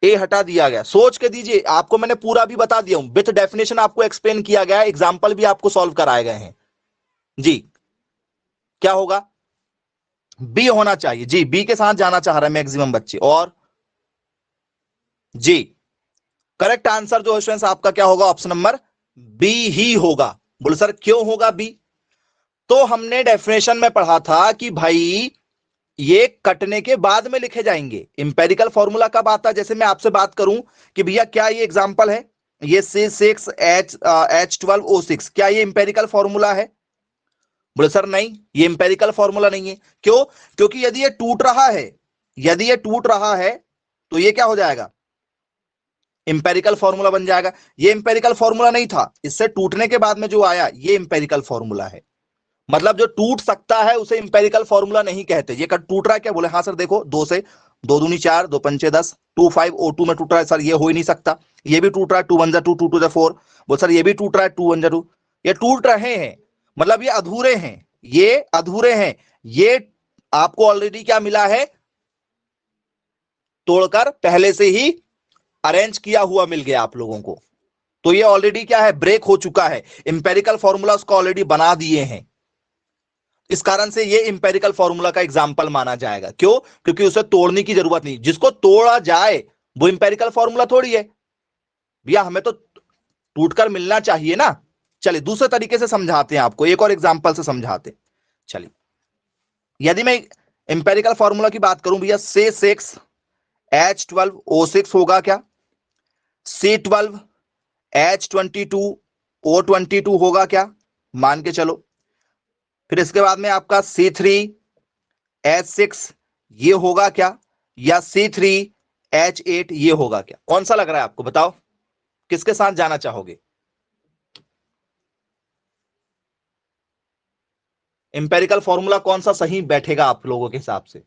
ए हटा दिया गया, सोच के दीजिए, आपको मैंने पूरा भी बता दिया हूं, विथ डेफिनेशन आपको एक्सप्लेन किया गया है, एग्जाम्पल भी आपको सॉल्व कराए गए हैं। जी क्या होगा? बी होना चाहिए। जी बी के साथ जाना चाह रहे हैं मैक्सिमम बच्चे। और जी करेक्ट आंसर जो है स्टूडेंट्स आपका क्या होगा? ऑप्शन नंबर बी ही होगा। बोले सर क्यों होगा बी? तो हमने डेफिनेशन में पढ़ा था कि भाई ये कटने के बाद में लिखे जाएंगे। इंपेरिकल फॉर्मूला कब आता है? जैसे मैं आपसे बात करूं कि भैया क्या ये एग्जांपल है, ये C6H12O6, क्या ये इंपेरिकल फॉर्मूला है? बोले सर नहीं, ये इंपेरिकल फॉर्मूला नहीं है। क्यों? क्योंकि यदि ये टूट रहा है, यदि ये टूट रहा है तो ये क्या हो जाएगा? इंपेरिकल फॉर्मूला बन जाएगा। ये इंपेरिकल फॉर्मूला नहीं था, इससे टूटने के बाद में जो आया ये इंपेरिकल फॉर्मूला है। मतलब जो टूट सकता है उसे इंपेरिकल फॉर्मूला नहीं कहते। ये कट टूट रहा है क्या? बोले हाँ सर देखो, 2 से 2 दूनी 4, 2 पंचे 10, 2 5 O2 में टूट रहा है सर, ये हो ही नहीं सकता। ये भी टूट रहा है, 2 1 2, 2 2 4। बोल सर ये भी टूट रहा है, 2 1 2। ये टूट रहे हैं, मतलब ये अधूरे हैं, ये अधूरे हैं। ये आपको ऑलरेडी क्या मिला है? तोड़कर पहले से ही अरेंज किया हुआ मिल गया आप लोगों को। तो ये ऑलरेडी क्या है? ब्रेक हो चुका है। इंपेरिकल फॉर्मूला उसको ऑलरेडी बना दिए हैं, इस कारण से ये इंपेरिकल फॉर्मूला का एग्जाम्पल माना जाएगा। क्यों? क्योंकि उसे तोड़ने की जरूरत नहीं, जिसको तोड़ा जाए वो इंपेरिकल फॉर्मूला थोड़ी है भैया। हमें तो टूटकर मिलना चाहिए ना। चलिए दूसरे तरीके से समझाते हैं आपको, एक और एग्जांपल से समझाते हैं। चलिए यदि मैं इंपेरिकल फॉर्मूला की बात करूं भैया, C6H12O6 होगा क्या, C12H22O22 होगा क्या, मान के चलो। फिर इसके बाद में आपका C3H6 ये होगा क्या, या C3H8 ये होगा क्या, कौन सा लग रहा है आपको, बताओ किसके साथ जाना चाहोगे। इंपेरिकल फॉर्मूला कौन सा सही बैठेगा आप लोगों के हिसाब से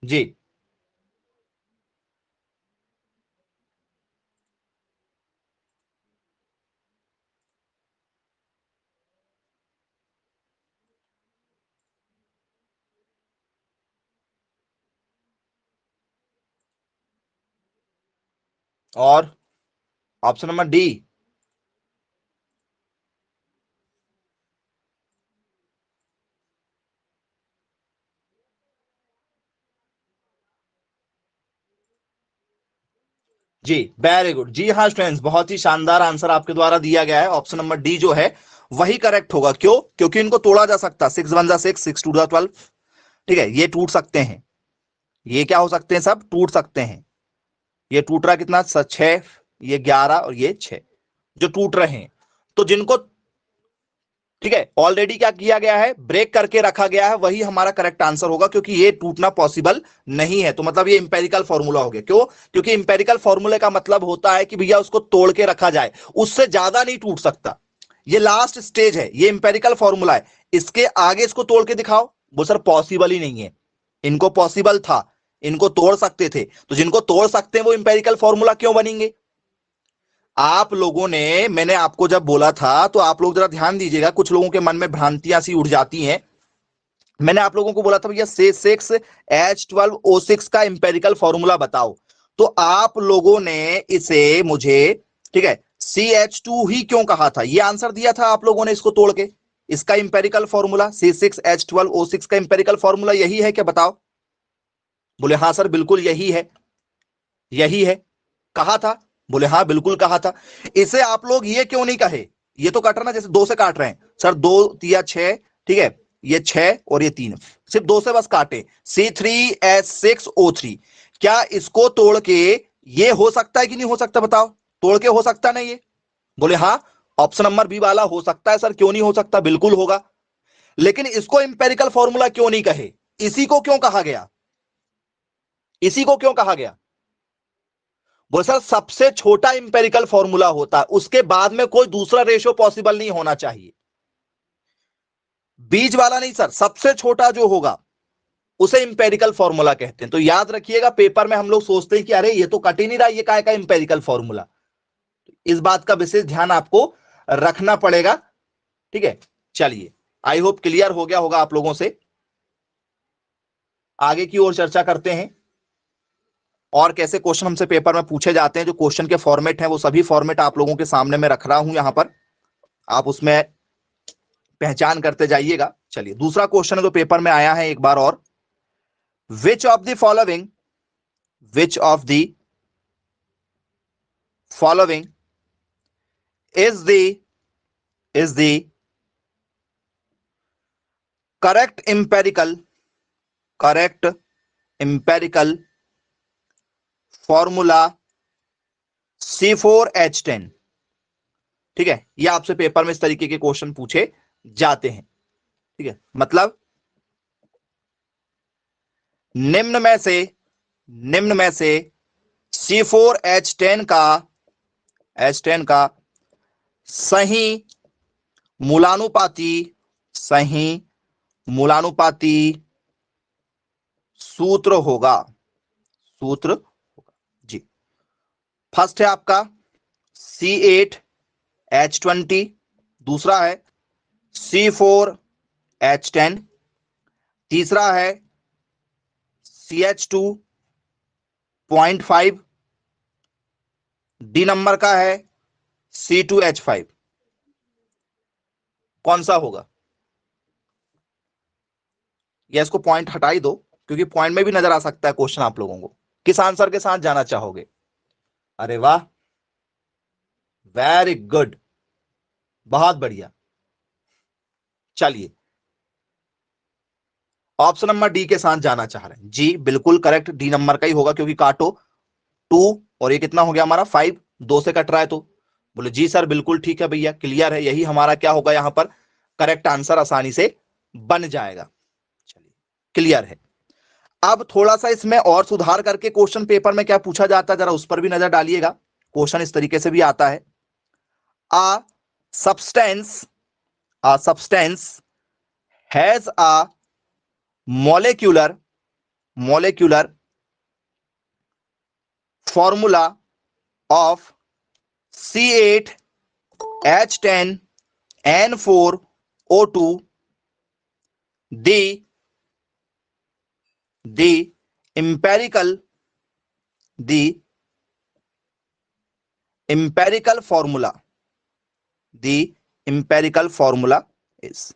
जी। और ऑप्शन नंबर डी। जी वेरी गुड, जी हाँ स्टूडेंट्स, बहुत ही शानदार आंसर आपके द्वारा दिया गया है। ऑप्शन नंबर डी जो है वही करेक्ट होगा। क्यों, क्योंकि इनको तोड़ा जा सकता, 6 1 6, 6 2 12, ठीक है, ये टूट सकते हैं, ये क्या हो सकते हैं, सब टूट सकते हैं। ये टूट रहा कितना, 6, ये 11 और ये 6 जो टूट रहे हैं। तो जिनको, ठीक है, ऑलरेडी क्या किया गया है, ब्रेक करके रखा गया है, वही हमारा करेक्ट आंसर होगा, क्योंकि ये टूटना पॉसिबल नहीं है। तो मतलब ये इंपेरिकल फॉर्मूला हो गया। क्यों, क्योंकि इंपेरिकल फॉर्मूले का मतलब होता है कि भैया उसको तोड़ के रखा जाए, उससे ज्यादा नहीं टूट सकता। ये लास्ट स्टेज है, ये इंपेरिकल फॉर्मूला है, इसके आगे इसको तोड़ के दिखाओ, वो सर पॉसिबल ही नहीं है। इनको पॉसिबल था, इनको तोड़ सकते थे, तो जिनको तोड़ सकते हैं वो इंपेरिकल फॉर्मूला क्यों बनेंगे। आप लोगों ने, मैंने आपको जब बोला था तो आप लोग जरा ध्यान दीजिएगा, कुछ लोगों के मन में भ्रांतियां सी उड़ जाती हैं। मैंने आप लोगों को बोला था भैया C6H12O6 का इंपेरिकल फॉर्मूला बताओ, तो आप लोगों ने इसे मुझे, ठीक है, CH2 ही क्यों कहा था, ये आंसर दिया था आप लोगों ने इसको तोड़ के। इसका इंपेरिकल फॉर्मूला C6H12O6 का इंपेरिकल फॉर्मूला यही है क्या, बताओ। बोले हाँ सर बिल्कुल यही है, यही है, कहा था। बोले हाँ बिल्कुल कहा था। इसे आप लोग ये क्यों नहीं कहे, ये तो काट रहा ना, जैसे दो से काट रहे हैं सर, 2 3 6, ठीक है, ये 6 और ये 3, सिर्फ दो से बस काटे, C3H6O3, क्या इसको तोड़ के ये हो सकता है कि नहीं हो सकता, बताओ, तोड़ के हो सकता नहीं ये। बोले हाँ, ऑप्शन नंबर बी वाला हो सकता है सर, क्यों नहीं हो सकता, बिल्कुल होगा। लेकिन इसको इंपेरिकल फॉर्मूला क्यों नहीं कहे, इसी को क्यों कहा गया, इसी को क्यों कहा गया। वो सर सबसे छोटा इंपेरिकल फॉर्मूला होता है, उसके बाद में कोई दूसरा रेशो पॉसिबल नहीं होना चाहिए। बीच वाला नहीं सर, सबसे छोटा जो होगा उसे इंपेरिकल फॉर्मूला कहते हैं। तो याद रखिएगा, पेपर में हम लोग सोचते हैं कि अरे ये तो कट ही नहीं रहा, ये काय का इंपेरिकल फॉर्मूला। इस बात का विशेष ध्यान आपको रखना पड़ेगा, ठीक है। चलिए, आई होप क्लियर हो गया होगा आप लोगों से। आगे की ओर चर्चा करते हैं, और कैसे क्वेश्चन हमसे पेपर में पूछे जाते हैं। जो क्वेश्चन के फॉर्मेट है वो सभी फॉर्मेट आप लोगों के सामने में रख रहा हूं यहां पर, आप उसमें पहचान करते जाइएगा। चलिए दूसरा क्वेश्चन है जो पेपर में आया है एक बार और, विच of the following, which of the following is the, is the correct empirical, correct empirical formula C4H10, ठीक है। ये आपसे पेपर में इस तरीके के क्वेश्चन पूछे जाते हैं, ठीक है। मतलब निम्न में से, निम्न में से C4H10 का, H10 का सही मूलानुपाती, सही मूलानुपाती सूत्र होगा, सूत्र होगा जी। फर्स्ट है आपका C8H20, दूसरा है C4H10, तीसरा है CH2.5, डी नंबर का है C2H5। कौन सा होगा, या इसको पॉइंट हटा ही दो, क्योंकि पॉइंट में भी नजर आ सकता है क्वेश्चन आप लोगों को। किस आंसर के साथ जाना चाहोगे, अरे वाह, वेरी गुड, बहुत बढ़िया। चलिए ऑप्शन नंबर डी के साथ जाना चाह रहे हैं जी, बिल्कुल करेक्ट, डी नंबर का ही होगा क्योंकि काटो 2 और ये कितना हो गया हमारा 5, 2 से कट रहा है तो बोले जी सर बिल्कुल ठीक है भैया, क्लियर है, यही हमारा क्या होगा यहां पर करेक्ट आंसर आसानी से बन जाएगा। चलिए क्लियर है। अब थोड़ा सा इसमें और सुधार करके क्वेश्चन पेपर में क्या पूछा जाता है जरा उस पर भी नजर डालिएगा। क्वेश्चन इस तरीके से भी आता है, a substance has a molecular formula of C8H10N4O2. The empirical formula is,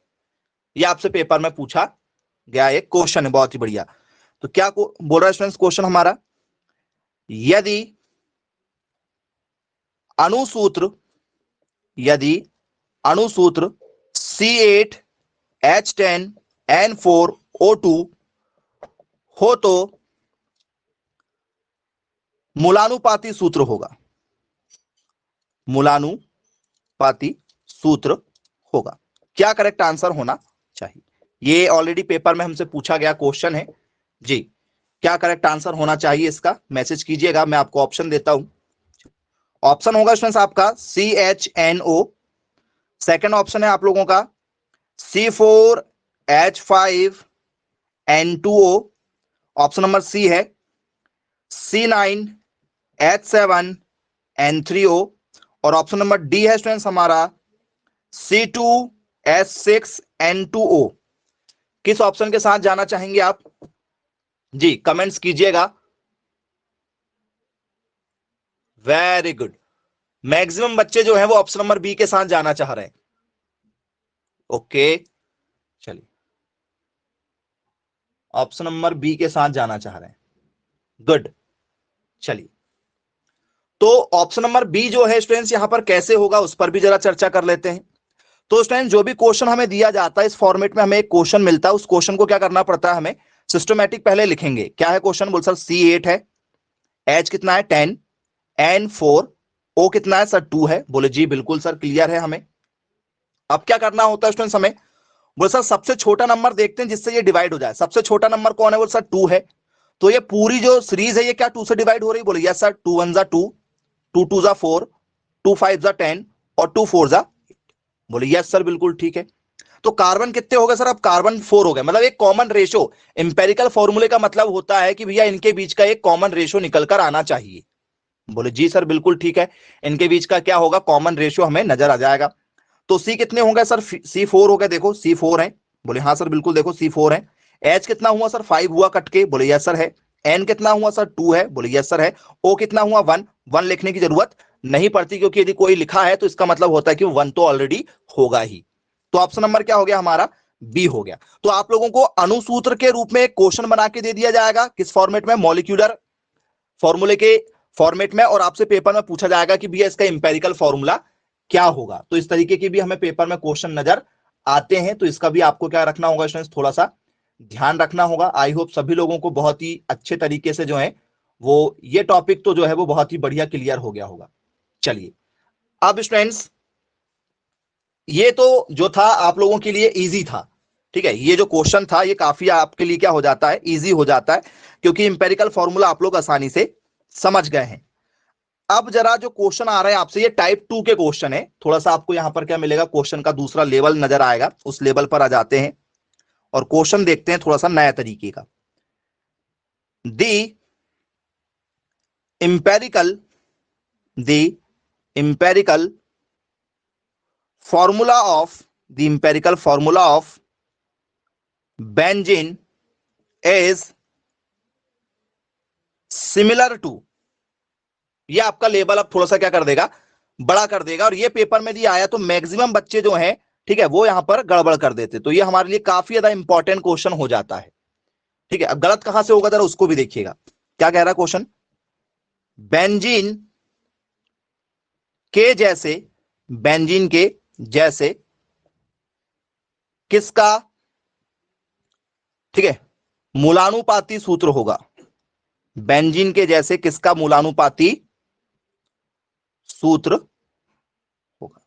ये आपसे पेपर में पूछा गया एक क्वेश्चन है, बहुत ही बढ़िया। तो क्या बोल रहा है स्टूडेंट्स क्वेश्चन हमारा, यदि अणुसूत्र C8H10N4O2 हो तो मूलानुपाती सूत्र होगा। क्या करेक्ट आंसर होना चाहिए? ये ऑलरेडी पेपर में हमसे पूछा गया क्वेश्चन है जी। क्या करेक्ट आंसर होना चाहिए इसका मैसेज कीजिएगा, मैं आपको ऑप्शन देता हूं। ऑप्शन होगा स्टूडेंट्स आपका CHNO, सेकंड ऑप्शन है आप लोगों का C4H5N2O, ऑप्शन नंबर सी है C9H7N3O, और ऑप्शन नंबर डी है स्टूडेंट्स हमारा C2H6N2O। किस ऑप्शन के साथ जाना चाहेंगे आप जी, कमेंट्स कीजिएगा। वेरी गुड, मैक्सिमम बच्चे जो हैं वो ऑप्शन नंबर बी के साथ जाना चाह रहे हैं। ओके चलिए, ऑप्शन नंबर बी के साथ जाना चाह रहे हैं, गुड। चलिए तो ऑप्शन नंबर बी जो है स्टूडेंट्स यहां पर कैसे होगा उस पर भी जरा चर्चा कर लेते हैं। तो स्टूडेंट जो भी क्वेश्चन हमें दिया जाता है इस फॉर्मेट में हमें एक क्वेश्चन मिलता है, उस क्वेश्चन को क्या करना पड़ता है, हमें सिस्टमैटिक पहले लिखेंगे। क्या है क्वेश्चन, बोल सर C8 है, H कितना है 10, N4, O कितना है सर 2 है, बोले जी बिल्कुल सर क्लियर है हमें। अब क्या करना होता है स्टूडेंट्स हमें, बोले सर सबसे छोटा नंबर देखते हैं जिससे ये डिवाइड हो जाए। सबसे छोटा नंबर कौन है, बोले सर 2 है, तो ये पूरी जो सीरीज है ये क्या 2 से डिवाइड हो रही, बोले यस सर 2 1 2, 2 2 4, 2 5 10 और 2 4 बोले यस सर बिल्कुल ठीक है। तो कार्बन कितने हो गए सर, अब कार्बन 4 हो गए, मतलब एक कॉमन रेशो। इंपेरिकल फॉर्मूले का मतलब होता है कि भैया इनके बीच का एक कॉमन रेशो निकल कर आना चाहिए। बोले जी सर बिल्कुल ठीक है, इनके बीच का क्या होगा कॉमन रेशो हमें नजर आ जाएगा। तो सी कितने होंगे सर, C4 हो गए, देखो C4 है, बोले हाँ सर बिल्कुल देखो C4 है। एच कितना हुआ सर 5 हुआ कट के, बोले यस सर है। एन कितना हुआ सर 2 है, बोले यस सर है। ओ कितना हुआ 1, 1 लिखने की जरूरत नहीं पड़ती क्योंकि यदि कोई लिखा है तो इसका मतलब होता है कि 1 तो ऑलरेडी होगा ही। तो ऑप्शन नंबर क्या हो गया हमारा, बी हो गया। तो आप लोगों को अणुसूत्र के रूप में एक क्वेश्चन बना के दे दिया जाएगा, किस फॉर्मेट में, मॉलिक्यूलर फॉर्मूले के फॉर्मेट में, और आपसे पेपर में पूछा जाएगा कि भैया इसका इंपेरिकल फॉर्मूला क्या होगा। तो इस तरीके की भी हमें पेपर में क्वेश्चन नजर आते हैं, तो इसका भी आपको क्या रखना होगा स्टूडेंट्स, थोड़ा सा ध्यान रखना होगा। आई होप सभी लोगों को बहुत ही अच्छे तरीके से जो है वो ये टॉपिक तो जो है वो बहुत ही बढ़िया क्लियर हो गया होगा। चलिए अब स्टूडेंट्स ये तो जो था आप लोगों के लिए इजी था, ठीक है, ये जो क्वेश्चन था ये काफी आपके लिए क्या हो जाता है, इजी हो जाता है, क्योंकि इंपेरिकल फॉर्मूला आप लोग आसानी से समझ गए हैं। अब जरा जो क्वेश्चन आ रहा है आपसे ये टाइप 2 के क्वेश्चन है, थोड़ा सा आपको यहां पर क्या मिलेगा, क्वेश्चन का दूसरा लेवल नजर आएगा, उस लेवल पर आ जाते हैं और क्वेश्चन देखते हैं थोड़ा सा नया तरीके का। The empirical formula of benzene is similar to, ये आपका लेवल अब थोड़ा सा क्या कर देगा, बड़ा कर देगा, और ये पेपर में भी आया तो मैक्सिमम बच्चे जो हैं ठीक है वो यहां पर गड़बड़ कर देते, तो ये हमारे लिए काफी ज्यादा इंपॉर्टेंट क्वेश्चन हो जाता है। ठीक है, अब गलत कहां से होगा जरा उसको भी देखिएगा। क्या कह रहा है क्वेश्चन, बेंजीन के जैसे, बेंजीन के जैसे किसका, ठीक है, मूलानुपाती सूत्र होगा। बेंजीन के जैसे किसका मूलानुपाती सूत्र होगा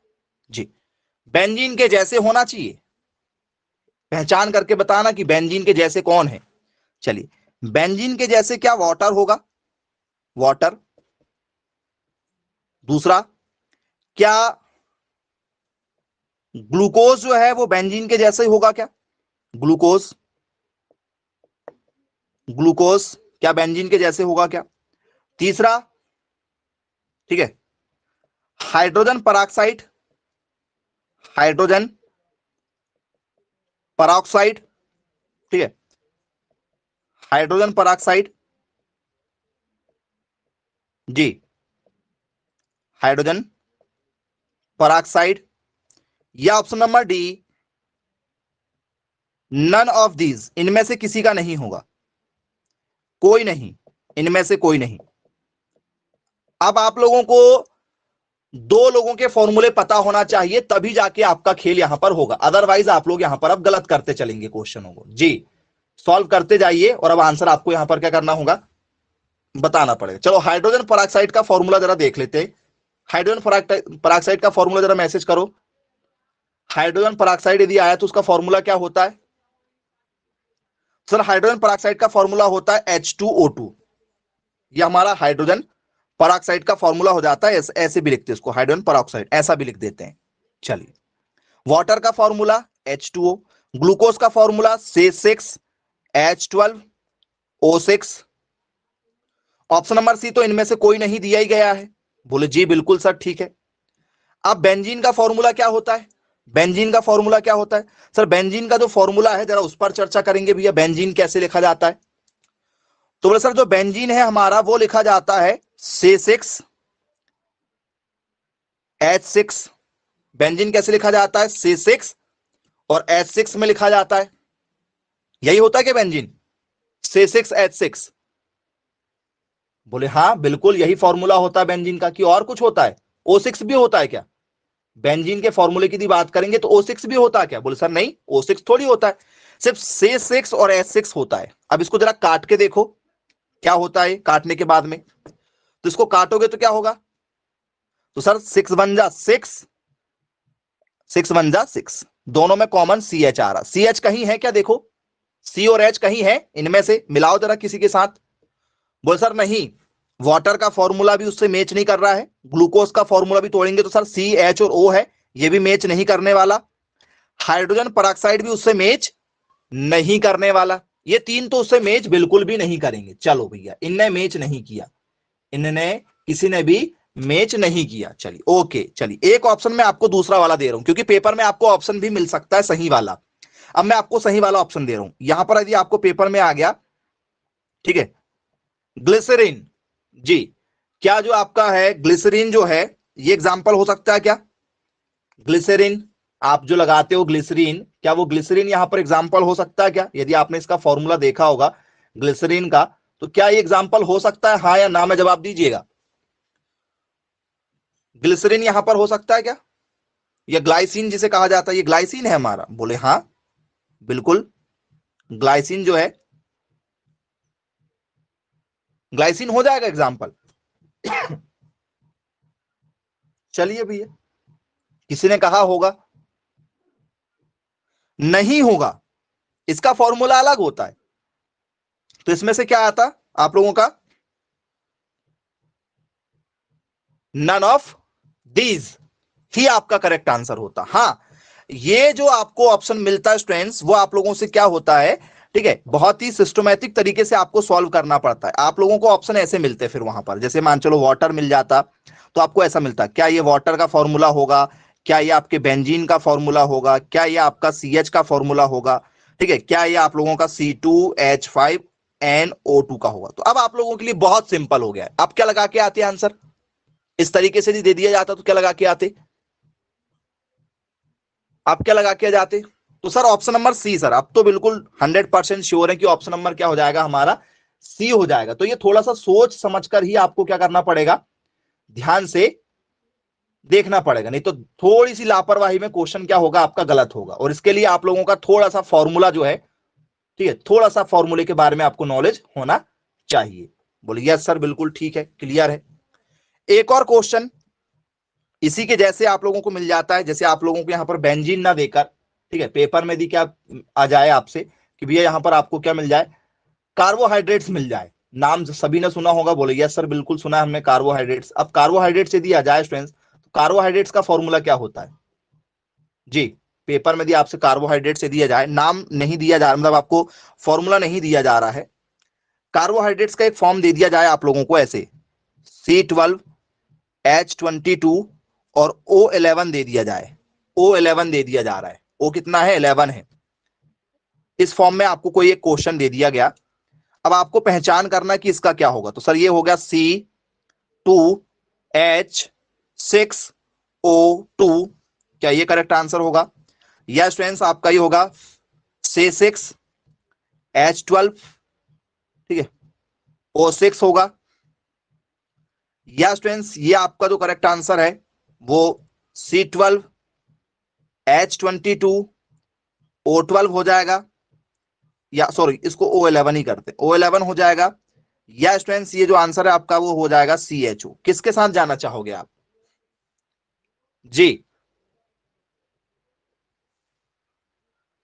जी। बेंजीन के जैसे होना चाहिए, पहचान करके बताना कि बेंजीन के जैसे कौन है। चलिए, बेंजीन के जैसे क्या वाटर होगा, वाटर। दूसरा, क्या ग्लूकोज जो है वो बेंजीन के जैसे ही होगा क्या, ग्लूकोज, ग्लूकोज क्या बेंजीन के जैसे होगा क्या। तीसरा, ठीक है, हाइड्रोजन पराक्साइड, हाइड्रोजन पराक्साइड, ठीक है, हाइड्रोजन पराक्साइड जी, हाइड्रोजन पराक्साइड, या option number D, none of these, इनमें से किसी का नहीं होगा, कोई नहीं, इनमें से कोई नहीं। अब आप लोगों को दो लोगों के फॉर्मूले पता होना चाहिए, तभी जाके आपका खेल यहां पर होगा, अदरवाइज आप लोग यहां पर अब गलत करते चलेंगे क्वेश्चनों को जी। सॉल्व करते जाइए और अब आंसर आपको यहां पर क्या करना होगा, बताना पड़ेगा। चलो, हाइड्रोजन पराक्साइड का फॉर्मूला जरा देख लेते हैं। हाइड्रोजन पराक्साइड का फॉर्मूला जरा मैसेज करो। हाइड्रोजन पराक्साइड यदि आया तो उसका फॉर्मूला क्या होता है सर? हाइड्रोजन पराक्साइड का फॉर्मूला होता है H2O2। यह हमारा हाइड्रोजन पराक्साइड का फॉर्मूला हो जाता है। ऐसे भी लिखते हैं इसको, हाइड्रोजन पराक्साइड, ऐसा भी लिख देते हैं। चलिए, वाटर का फॉर्मूला H2O, ग्लूकोज का formula C6H12O6। Option number C तो इनमें से कोई नहीं दिया ही गया है। बोले जी बिल्कुल सर, ठीक है। अब बेंजीन का फॉर्मूला क्या होता है? बेंजीन का फॉर्मूला क्या होता है सर? बेंजीन का जो फॉर्मूला है जरा उस पर चर्चा करेंगे भैया, बेंजीन कैसे लिखा जाता है। तो बोले सर जो बेंजीन है हमारा वो लिखा जाता है C6H6। बेंजीन कैसे लिखा जाता है? C6 और H6 में लिखा जाता है। यही होता है क्या बेंजीन? C6H6। बोले हाँ बिल्कुल यही फॉर्मूला होता है बेंजीन का, कि और कुछ होता है? O6 भी होता है क्या? बेंजीन के फॉर्मूले की बात करेंगे तो O6 भी होता है क्या? बोले सर नहीं, O6 थोड़ी होता है, सिर्फ C6 और H6 होता है। अब इसको जरा काट के देखो क्या होता है काटने के बाद में। तो इसको काटोगे तो क्या होगा? तो सर 6 1 जा 6, 6 1 जा 6, दोनों में कॉमन CH आ रहा। CH कहीं है क्या? देखो C और H कहीं है, इनमें से मिलाओ जरा किसी के साथ। बोल सर नहीं, वाटर का फॉर्मूला भी उससे मैच नहीं कर रहा है, ग्लूकोज का फॉर्मूला भी तोड़ेंगे तो सर CH और O है, ये भी मैच नहीं करने वाला, हाइड्रोजन पराक्साइड भी उससे मैच नहीं करने वाला, ये तीन तो उससे मैच बिल्कुल भी नहीं करेंगे। चलो भैया, इनने मैच नहीं किया, इनने किसी ने भी मैच नहीं किया। चलिए ओके, चलिए एक ऑप्शन मैं आपको दूसरा वाला दे रहा हूं, क्योंकि पेपर में आपको ऑप्शन भी मिल सकता है सही वाला। अब मैं आपको सही वाला ऑप्शन दे रहा हूं यहां पर, यदि आपको पेपर में आ गया, ठीक है, ग्लिसरीन जी, क्या जो आपका है ग्लिसरीन जो है ये एग्जांपल हो सकता है क्या? ग्लिसरीन आप जो लगाते हो ग्लिसरीन, क्या वो ग्लिसरीन यहां पर एग्जांपल हो सकता है क्या? यदि आपने इसका फॉर्मूला देखा होगा ग्लिसरीन का, तो क्या ये एग्जांपल हो सकता है? हाँ या ना में जवाब दीजिएगा। ग्लिसरीन यहां पर हो सकता है क्या? या ग्लाइसिन जिसे कहा जाता है, ये ग्लाइसिन है हमारा। बोले हाँ बिल्कुल, ग्लाइसिन जो है, ग्लाइसिन हो जाएगा एग्जांपल। चलिए भैया, किसी ने कहा होगा नहीं होगा, इसका फॉर्मूला अलग होता है। तो इसमें से क्या आता आप लोगों का? नन ऑफ दीज ही आपका करेक्ट आंसर होता। हाँ, ये जो आपको ऑप्शन मिलता है स्टूडेंट्स, वो आप लोगों से क्या होता है, ठीक है, बहुत ही सिस्टमैटिक तरीके से आपको सॉल्व करना पड़ता है। आप लोगों को ऑप्शन ऐसे मिलते हैं फिर वहां पर, जैसे मान चलो वाटर मिल जाता तो आपको ऐसा मिलता, क्या ये वाटर का फॉर्मूला होगा, क्या ये आपके बेंजीन का फॉर्मूला होगा, क्या ये आपका CH का फॉर्मूला होगा, ठीक है, क्या ये आप लोगों का C2H5NO2 का होगा। तो अब आप लोगों के लिए बहुत सिंपल हो गया है। अब क्या लगा के आते हैं आंसर? इस तरीके से दे दिया जाता तो क्या लगा के आते? आप क्या लगा के जाते? तो sir option number C sir, अब तो बिल्कुल 100% श्योर है कि ऑप्शन नंबर क्या हो जाएगा हमारा? सी हो जाएगा। तो ये थोड़ा सा सोच समझकर ही आपको क्या करना पड़ेगा, ध्यान से देखना पड़ेगा, नहीं तो थोड़ी सी लापरवाही में क्वेश्चन क्या होगा आपका गलत होगा। और इसके लिए आप लोगों का थोड़ा सा फॉर्मूला जो है, ठीक है, थोड़ा सा फॉर्मूले के बारे में आपको नॉलेज होना चाहिए। बोलिए यस सर, बिल्कुल ठीक है, क्लियर है। एक और क्वेश्चन इसी के जैसे आप लोगों को मिल जाता है, जैसे आप लोगों को यहां पर बेंजीन ना देकर, ठीक है, पेपर में दी क्या आ जाए आपसे कि भैया यहां पर आपको क्या मिल जाए, कार्बोहाइड्रेट्स मिल जाए। नाम सभी ने सुना होगा, बोले यस सर बिल्कुल सुना है हमने कार्बोहाइड्रेट्स। अब कार्बोहाइड्रेट्स यदि आ जाए स्टूडेंट्स, तो कार्बोहाइड्रेट्स का फॉर्मूला क्या होता है जी। पेपर में दिया आपसे कार्बोहाइड्रेट से दिया जाए, नाम नहीं दिया जा रहा, मतलब आपको फॉर्मूला नहीं दिया जा रहा है, कार्बोहाइड्रेट्स का एक फॉर्म दे दिया जाए आप लोगों को ऐसे, C12 H22 और O11 दे दिया जाए, O11 दे दिया जा रहा है, O कितना है 11 है। इस फॉर्म में आपको कोई एक क्वेश्चन दे दिया गया, अब आपको पहचान करना कि इसका क्या होगा। तो सर ये हो गया C2H6O2, क्या ये करेक्ट आंसर होगा? या स्टूडेंट्स आपका ये होगा C6H12, ठीक है, O6 होगा। या स्टूडेंट्स ये आपका जो करेक्ट आंसर है वो C12H22O12 हो जाएगा, या सॉरी इसको O11 ही करते, O11 हो जाएगा। या स्टूडेंट्स ये जो आंसर है आपका वो हो जाएगा CHO। किसके साथ जाना चाहोगे आप जी,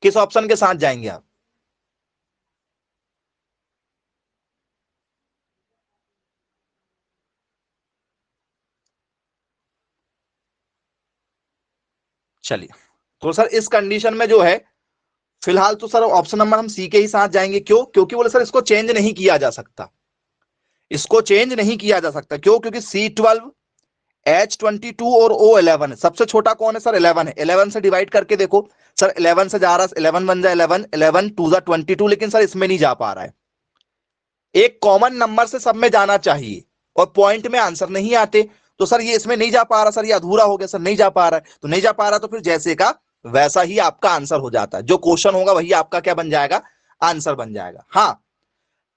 किस ऑप्शन के साथ जाएंगे आप? चलिए, तो सर इस कंडीशन में जो है फिलहाल तो सर ऑप्शन नंबर हम सी के ही साथ जाएंगे। क्यों? क्योंकि बोले सर इसको चेंज नहीं किया जा सकता, इसको चेंज नहीं किया जा सकता। क्यों? क्योंकि C12 H22 और O11 सबसे छोटा कौन है सर? 11 है। 11 से डिवाइड करके देखो सर, 11 से जा रहा है, 11 बन जाए 11, 11 2 जा 22, लेकिन सर इसमें नहीं जा पा रहा है। एक कॉमन नंबर से सब में जाना चाहिए और पॉइंट में आंसर नहीं आते, तो सर ये इसमें नहीं जा पा रहा, सर ये अधूरा हो गया, सर नहीं जा पा रहा है, तो नहीं जा पा रहा तो फिर जैसे का वैसा ही आपका आंसर हो जाता है। जो क्वेश्चन होगा वही आपका क्या बन जाएगा? आंसर बन जाएगा। हाँ,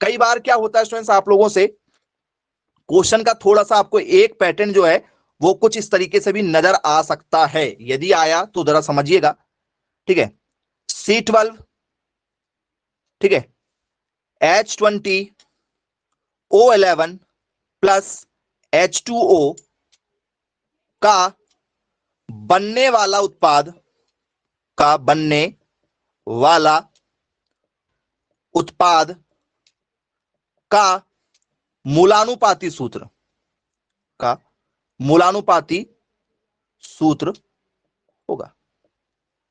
कई बार क्या होता है स्टूडेंट्स, आप लोगों से क्वेश्चन का थोड़ा सा आपको एक पैटर्न जो है वो कुछ इस तरीके से भी नजर आ सकता है। यदि आया तो जरा समझिएगा, ठीक है। C12, ठीक है, H20 O11 प्लस H2O का बनने वाला उत्पाद, का बनने वाला उत्पाद का मूलानुपाती सूत्र, का मूलानुपाती सूत्र होगा।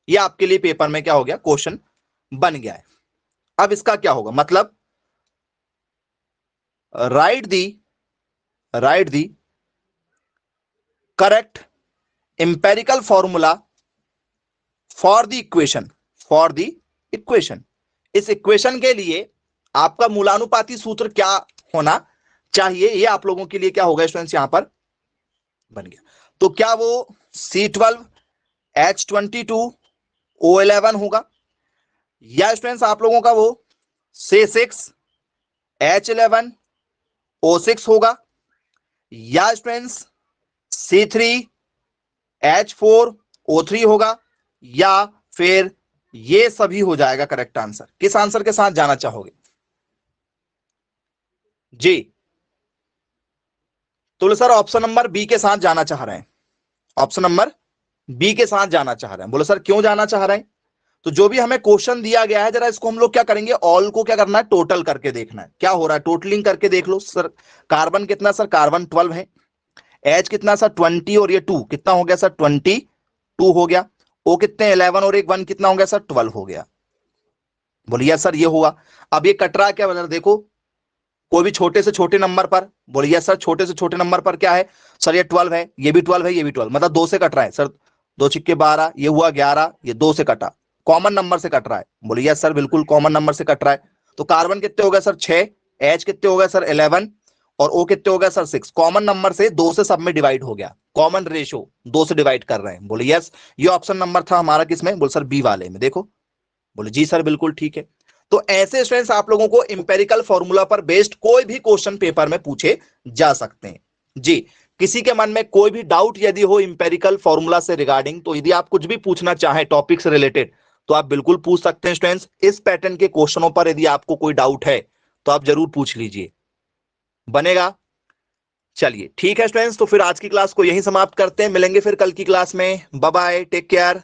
यह आपके लिए पेपर में क्या हो गया? क्वेश्चन बन गया है। अब इसका क्या होगा? मतलब right the correct empirical formula for the equation, इस इक्वेशन के लिए आपका मूलानुपाती सूत्र क्या होना चाहिए, ये आप लोगों के लिए क्या होगा स्टूडेंट्स यहां पर बन गया। तो क्या वो C12 H22 O11 होगा, या स्टूडेंट्स आप लोगों का वो C6 H11 O6 होगा, या स्टूडेंट्स C3 H4 O3 होगा, या फिर ये सभी हो जाएगा करेक्ट आंसर? किस आंसर के साथ जाना चाहोगे जी? तो सर ऑप्शन नंबर बी के साथ जाना चाह रहे हैं, ऑप्शन नंबर बी के साथ जाना चाह रहे हैं। बोलो सर क्यों जाना चाह रहे हैं? तो जो भी हमें क्वेश्चन दिया गया है जरा इसको हम लोग क्या करेंगे, ऑल को क्या करना है, टोटल करके देखना है क्या हो रहा है, टोटलिंग करके देख लो। सर कार्बन कितना? सर कार्बन 12 है। एच कितना सर? 20 और ये 2 कितना हो गया सर? 22 हो गया। ओ कितने? 11 और एक 1 कितना हो गया सर? 12 हो गया। बोलिए सर ये हुआ। अब ये कट रहा क्या बता देखो, कोई भी छोटे से छोटे नंबर पर, बोलिए सर छोटे से छोटे नंबर पर क्या है सर? ये 12 है, ये भी 12 है, ये भी 12, मतलब 2 से कट रहा है सर। 2 छिक्के 12, ये हुआ 11, ये 2 से कटा, कॉमन नंबर से कट रहा है। बोलिए सर बिल्कुल कॉमन नंबर से कट रहा है। तो कार्बन कितने हो गए सर? 6, एच कितने हो गए सर? 11, और ओ कितने हो गया सर? 6। कॉमन नंबर से 2 से सब में डिवाइड हो गया, कॉमन रेशो 2 से डिवाइड कर रहे हैं। बोले यस, ये ऑप्शन नंबर था हमारा किसमें? बोल सर बी वाले में। देखो, बोले जी सर बिल्कुल ठीक है। तो ऐसे स्टूडेंट्स आप लोगों को इंपेरिकल फॉर्मूला पर बेस्ड कोई भी क्वेश्चन पेपर में पूछे जा सकते हैं जी। किसी के मन में कोई भी डाउट यदि हो इंपेरिकल फॉर्मूला से रिगार्डिंग, तो यदि आप कुछ भी पूछना चाहें टॉपिक से रिलेटेड तो आप बिल्कुल पूछ सकते हैं स्टूडेंट्स। इस पैटर्न के क्वेश्चनों पर यदि आपको कोई डाउट है तो आप जरूर पूछ लीजिए, बनेगा। चलिए ठीक है स्टूडेंट्स, तो फिर आज की क्लास को यहीं समाप्त करते हैं, मिलेंगे फिर कल की क्लास में। Bye bye, take care.